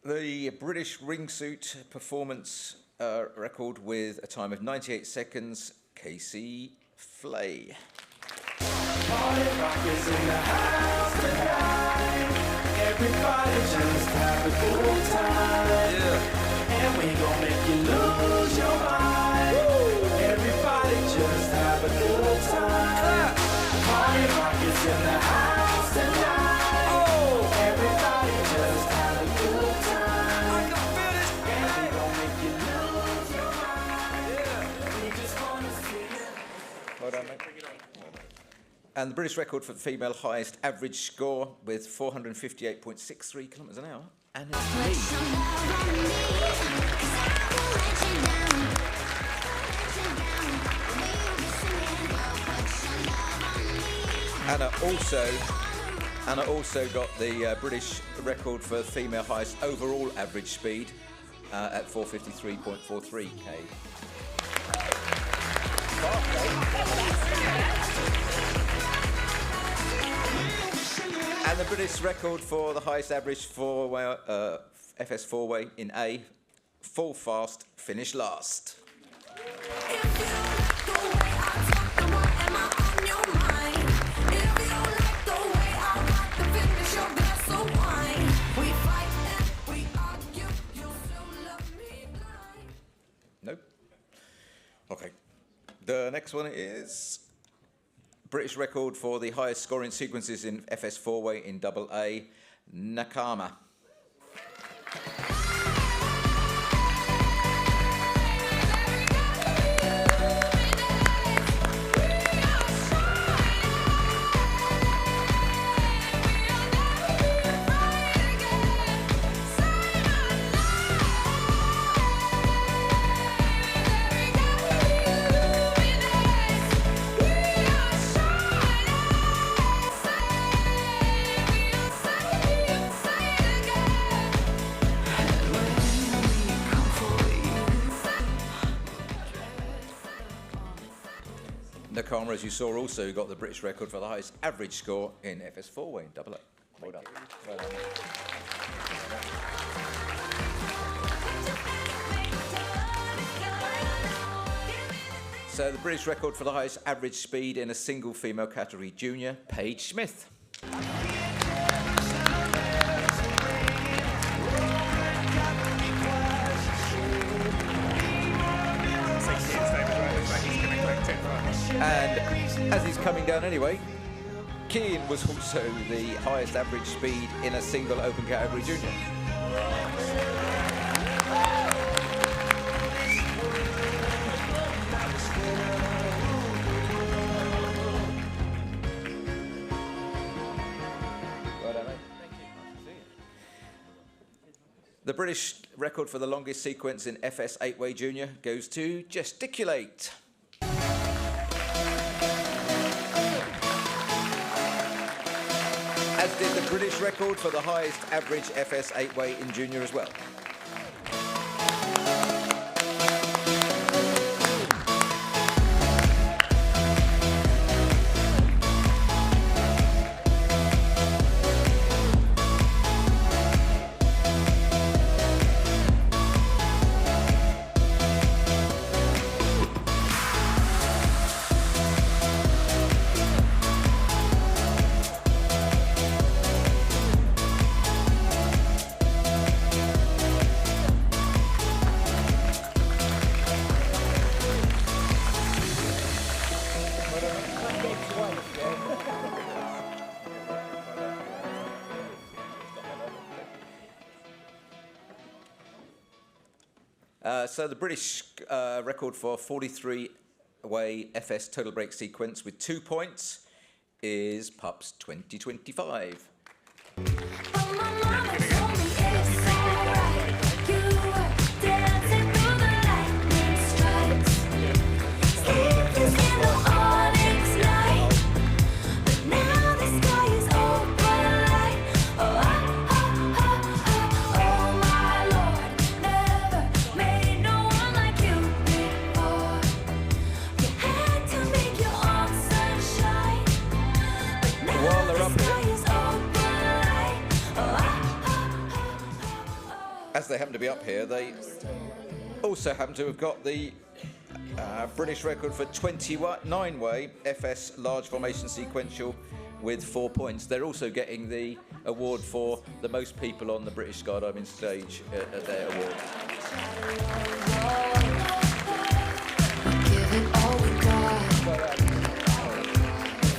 The British wingsuit performance record with a time of 98 seconds, Casey Flay. Everybody just have a good time. Yeah. And we gon' make you lose your mind. Woo. Everybody just have a good time. Party rockets in the house tonight. Oh. Everybody just have a good time. I can feel it. And we gon' make you lose your mind. Yeah. We just wanna see it. Well done, mate. And the British record for the female highest average score with 458.63 kilometres an hour. Anna Lee. Anna also And I also got the British record for female highest overall average speed at 453.43 k. And the British record for the highest average four-way, FS four-way in A, fall fast, finish last. Nope. Okay. The next one is British record for the highest scoring sequences in FS four-way in double A, Nakama. Nakama, as you saw, also got the British record for the highest average score in FS four-way in double A. Well done. Well done. So the British record for the highest average speed in a single female category junior, Paige Smith. And as he's coming down anyway, Keane was also the highest average speed in a single open category junior. The British record for the longest sequence in FS 8-way junior goes to Gesticulate. As did the British record for the highest average FS 8-way in junior as well. So the British record for 43-way FS total break sequence with 2 points is Pups 2025. As they happen to be up here, they also happen to have got the British record for 29-way FS large formation sequential with 4 points. They're also getting the award for the most people on the British skydiving stage at their award. Give it all we got.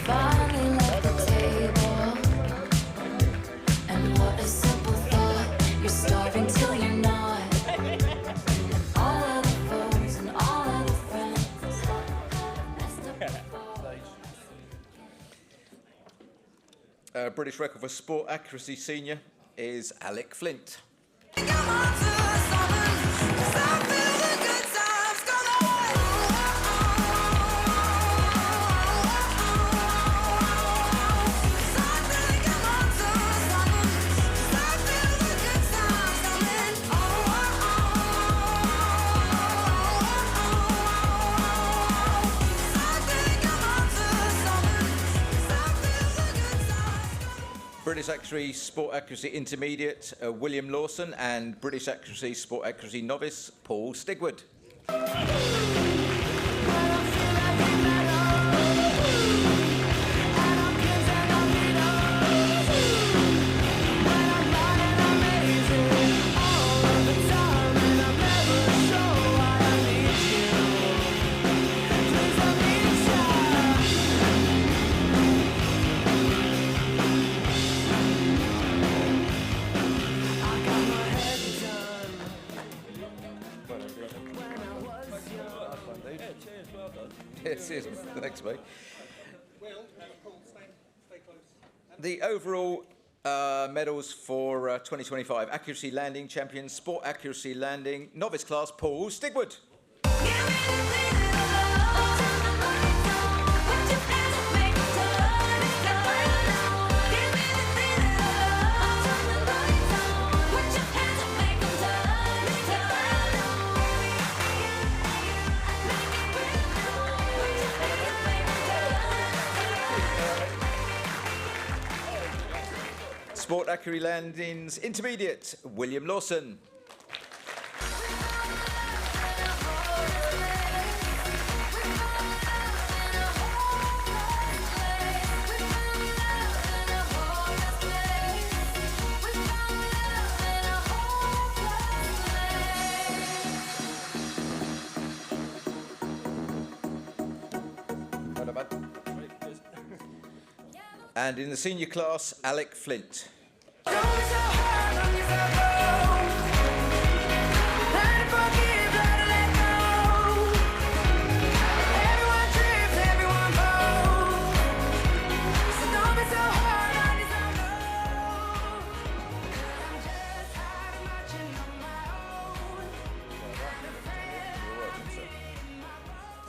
Finally left the table. And what a simple thought. You're starving till you're not. And all of the foes and all of the friends messed up before. British record for sport accuracy senior is Alec Flint. British Accuracy Sport Accuracy Intermediate, William Lawson, and British Accuracy Sport Accuracy Novice, Paul Stigwood. Cheers. Thanks, mate. The overall medals for 2025: Accuracy Landing Champion, Sport Accuracy Landing, Novice Class, Paul Stigwood. Sport Accuracy Landings Intermediate, William Lawson. And in the senior class, Alec Flint.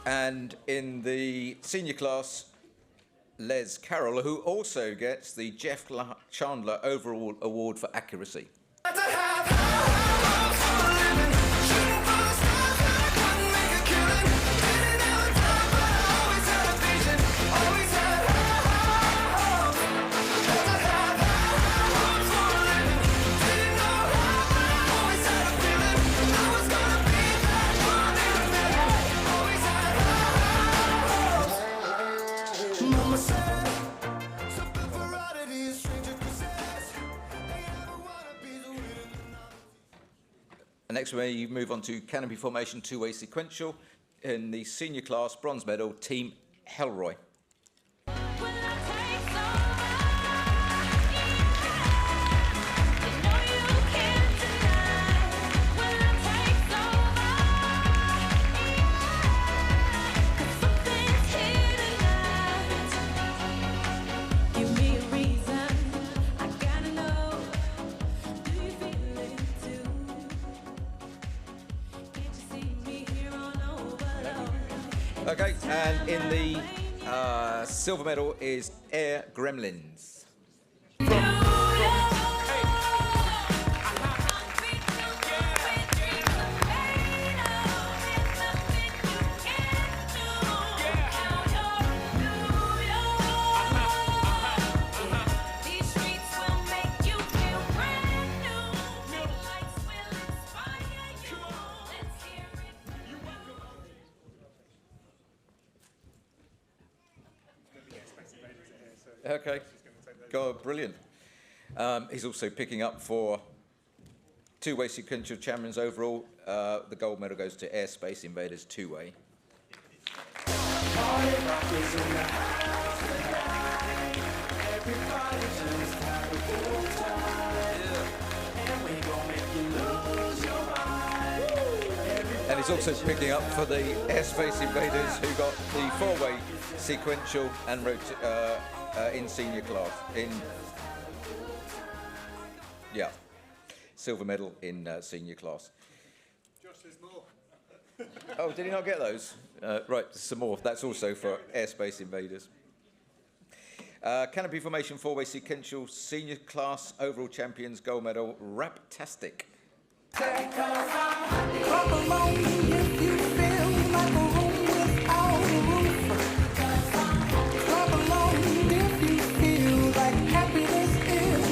And in the senior class, Les Carroll, who also gets the Jeff Chandler Overall Award for Accuracy. Next, we move on to canopy formation two-way sequential. In the senior class, bronze medal, Team Helroy. Okay, and in the silver medal is Air Gremlins. Okay, God, brilliant. He's also picking up for two-way sequential champions overall. The gold medal goes to Airspace Invaders two-way. And he's also picking up for the Airspace Invaders, who got the four-way sequential and in senior class. Silver medal in senior class. Josh, there's more. Oh, did he not get those? Right, some more. That's also for Airspace Invaders. Canopy formation four-way sequential senior class overall champions gold medal Raptastic. Clap along if you feel like a room without a roof. Clap along if you feel like happiness is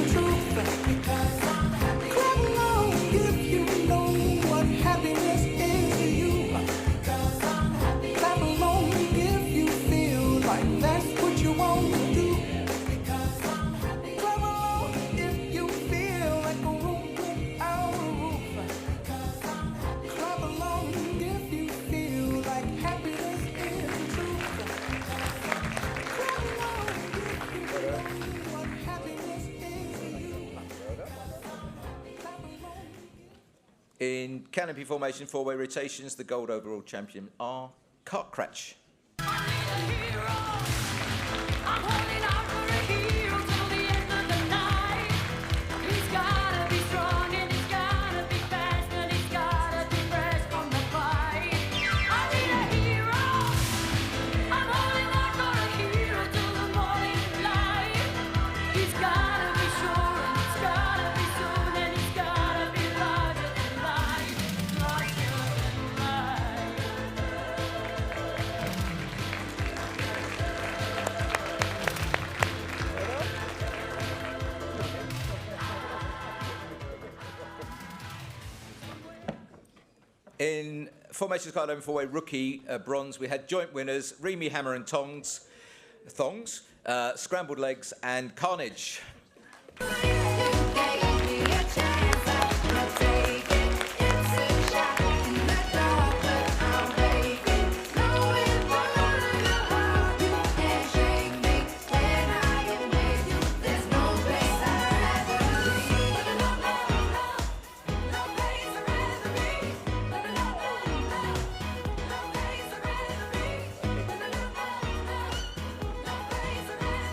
In canopy formation, four-way rotations, the gold overall champion are Cartcratch. In formation skydiving four-way rookie bronze, we had joint winners Remy Hammer and Thongs, Scrambled Legs and Carnage.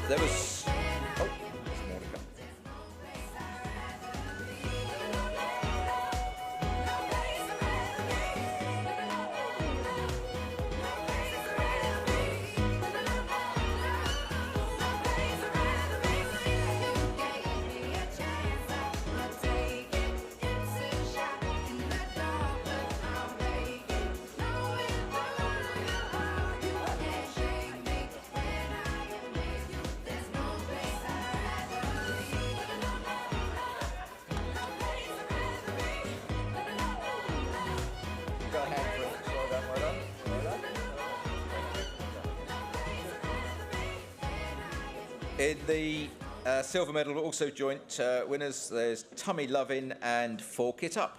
There was... Oh, there's more to come. In the silver medal, also joint winners, there's Tummy Lovin' and Fork It Up.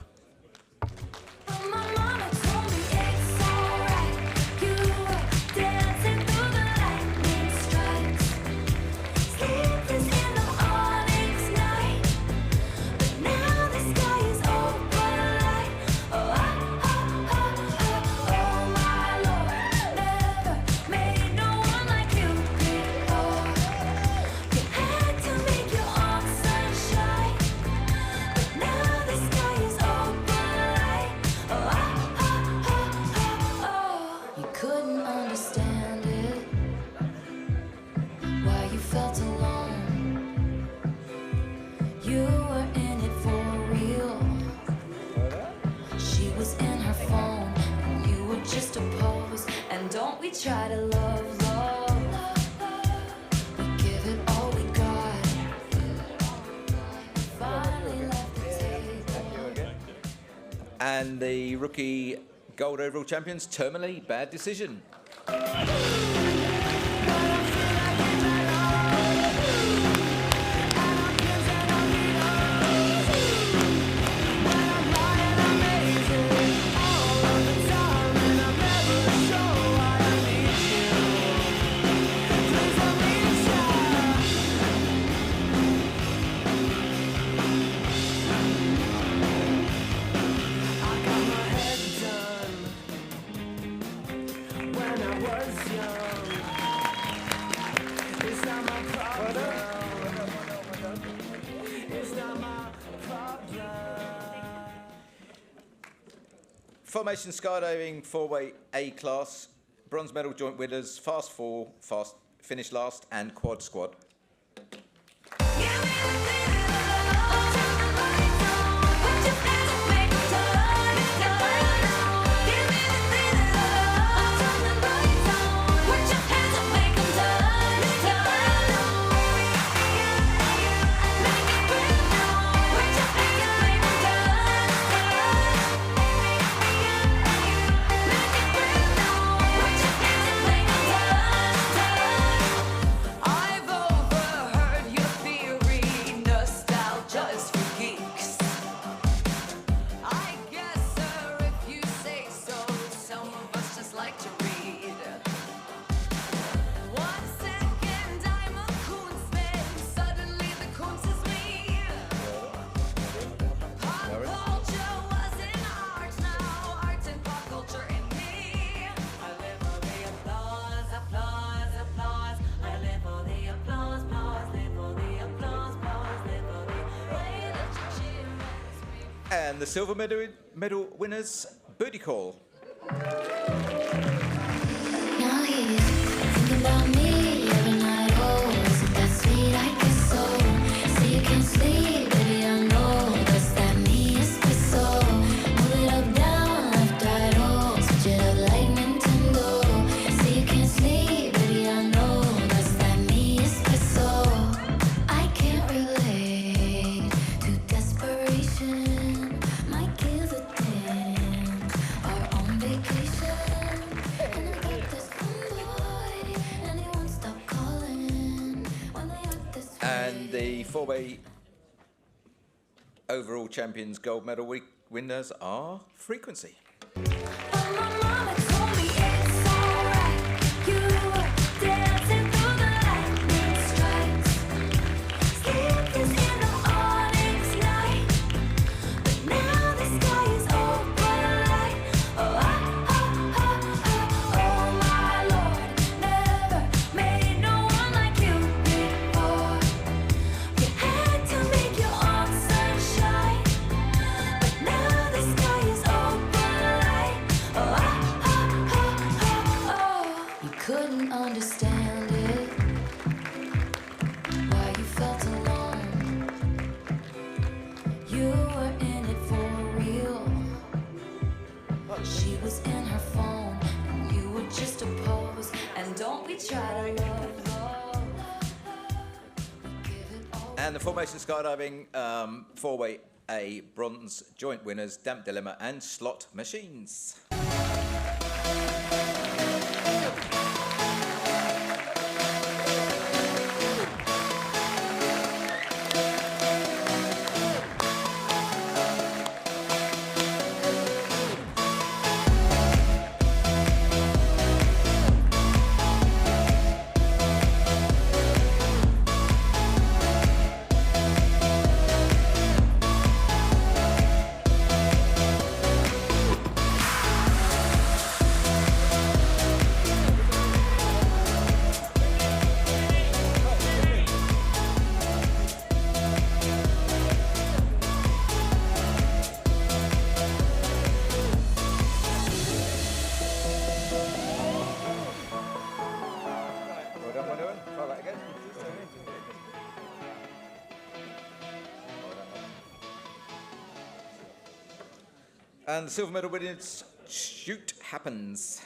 Try to love, we give it all we got. Finally left the table. And the rookie gold overall champions, Terminally Bad Decision. Formation skydiving four-way A class, bronze medal joint winners, fast four, fast finish last, and quad squad. I vote And the silver medal winners, booty call. Now he's thinking about me every night. Oh, isn't that sweet? I guess so. Say you can't sleep, baby, I know. Does that mean it's so? Move it up, down, left, right, oh. Switch it up like Nintendo. Say you can't sleep, baby, I know. Does that mean it's so? I can't relate to desperation. My kids are dead, are on vacation. And I got this one boy, and he won't stop calling when they act this way. And the four-way overall champions gold medal winners are Frequency. But my mama told me it's alright. You were dancing through the lightning strikes. Sleepless in the morning's night. But now the sky is open light. Oh, oh my Lord. Never made no one like you before. You had to make your own sunshine. But now the sky is open light. Oh, you couldn't understand it. Why you felt alone. You were in it for real. She was in her phone, and you were just a pose. And don't we try to love. Give it all. And the formation skydiving four-way A bronze joint winners, Damp Dilemma and Slot Machines. Well done. Try that again. And the silver medal winners, Shoot Happens.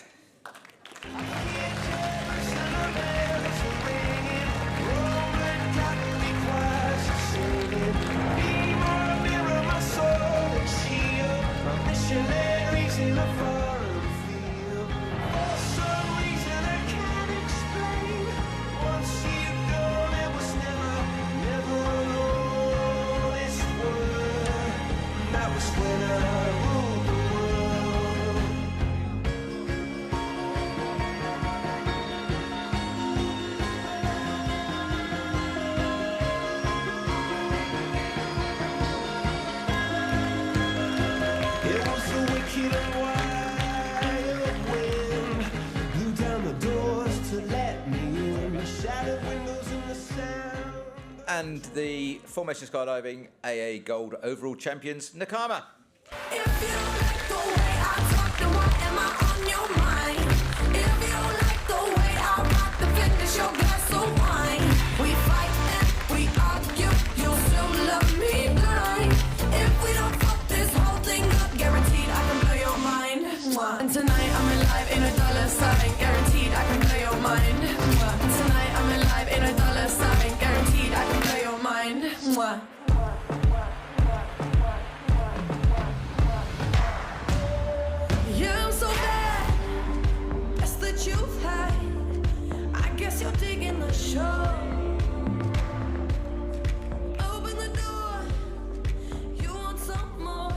And the formation skydiving AA gold overall champions, Nakama. If you like the way I talk, then why am I on your mind? If you like the way I rock, then finish your glass of wine. We fight and we argue, you'll still love me blind. If we don't fuck this whole thing up, guaranteed I can blow your mind. And tonight I'm alive in a dollar sign, guaranteed I can blow your mind. And tonight I'm alive in a dollar sign, guaranteed I can blow your mind. Yeah, I'm so bad. That's the truth, hey. I guess you're digging the show. Open the door. You want some more.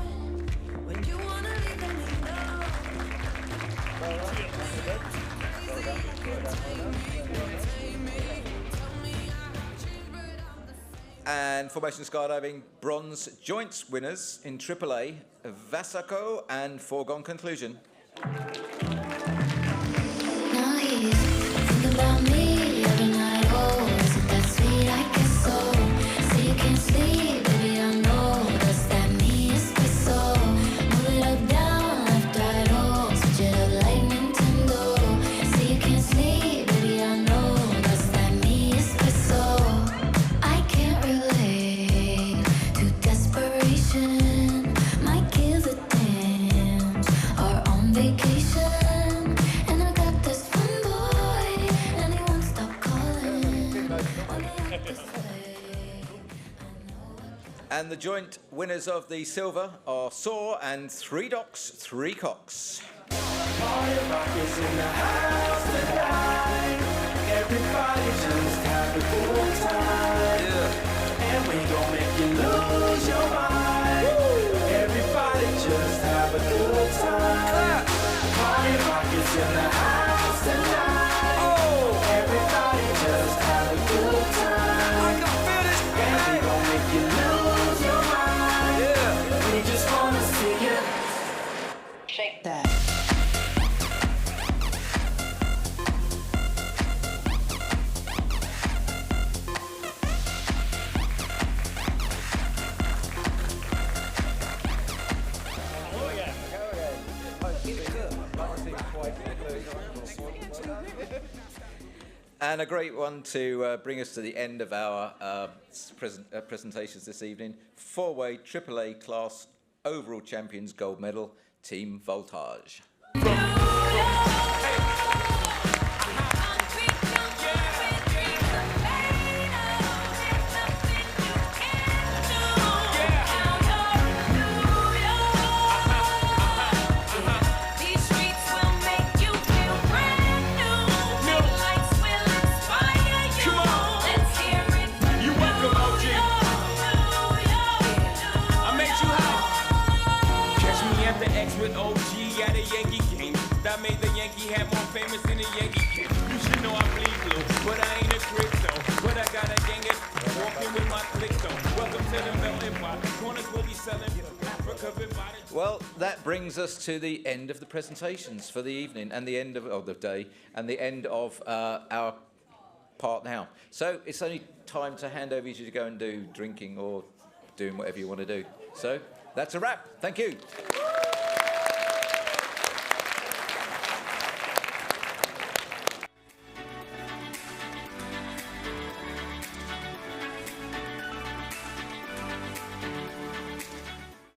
When you wanna leave, let me know. And formation skydiving bronze joints winners in AAA, Vasako and Foregone Conclusion. Now he's thinking about me every night. Oh, isn't that sweet? I guess so. Say you can't sleep, baby, I know. Does that mean it's so? And the joint winners of the silver are Saw and 3 Docks, 3 Cocks. Party rock is in the house tonight. Everybody just have a good time. And we gon' make you lose your mind. Everybody just have a good time. Party rock is in the house tonight. Everybody just have a good time. And we gon' make you lose your mind. We just wanna see you shake that. And a great one to bring us to the end of our presentations this evening. 4-way AAA class overall champions gold medal, Team Voltage. With OG at a Yankee game that made the Yankee hat more famous than the Yankee kid. You should know I bleed blue, but I ain't a crypto. But I got a gang of walking with my click though. Welcome to the melting pot. Corners will be selling Africa. Well, that brings us to the end of the presentations for the evening and the end of the day and the end of our part now. So it's only time to hand over to you to go and do drinking or doing whatever you want to do. So that's a wrap. Thank you.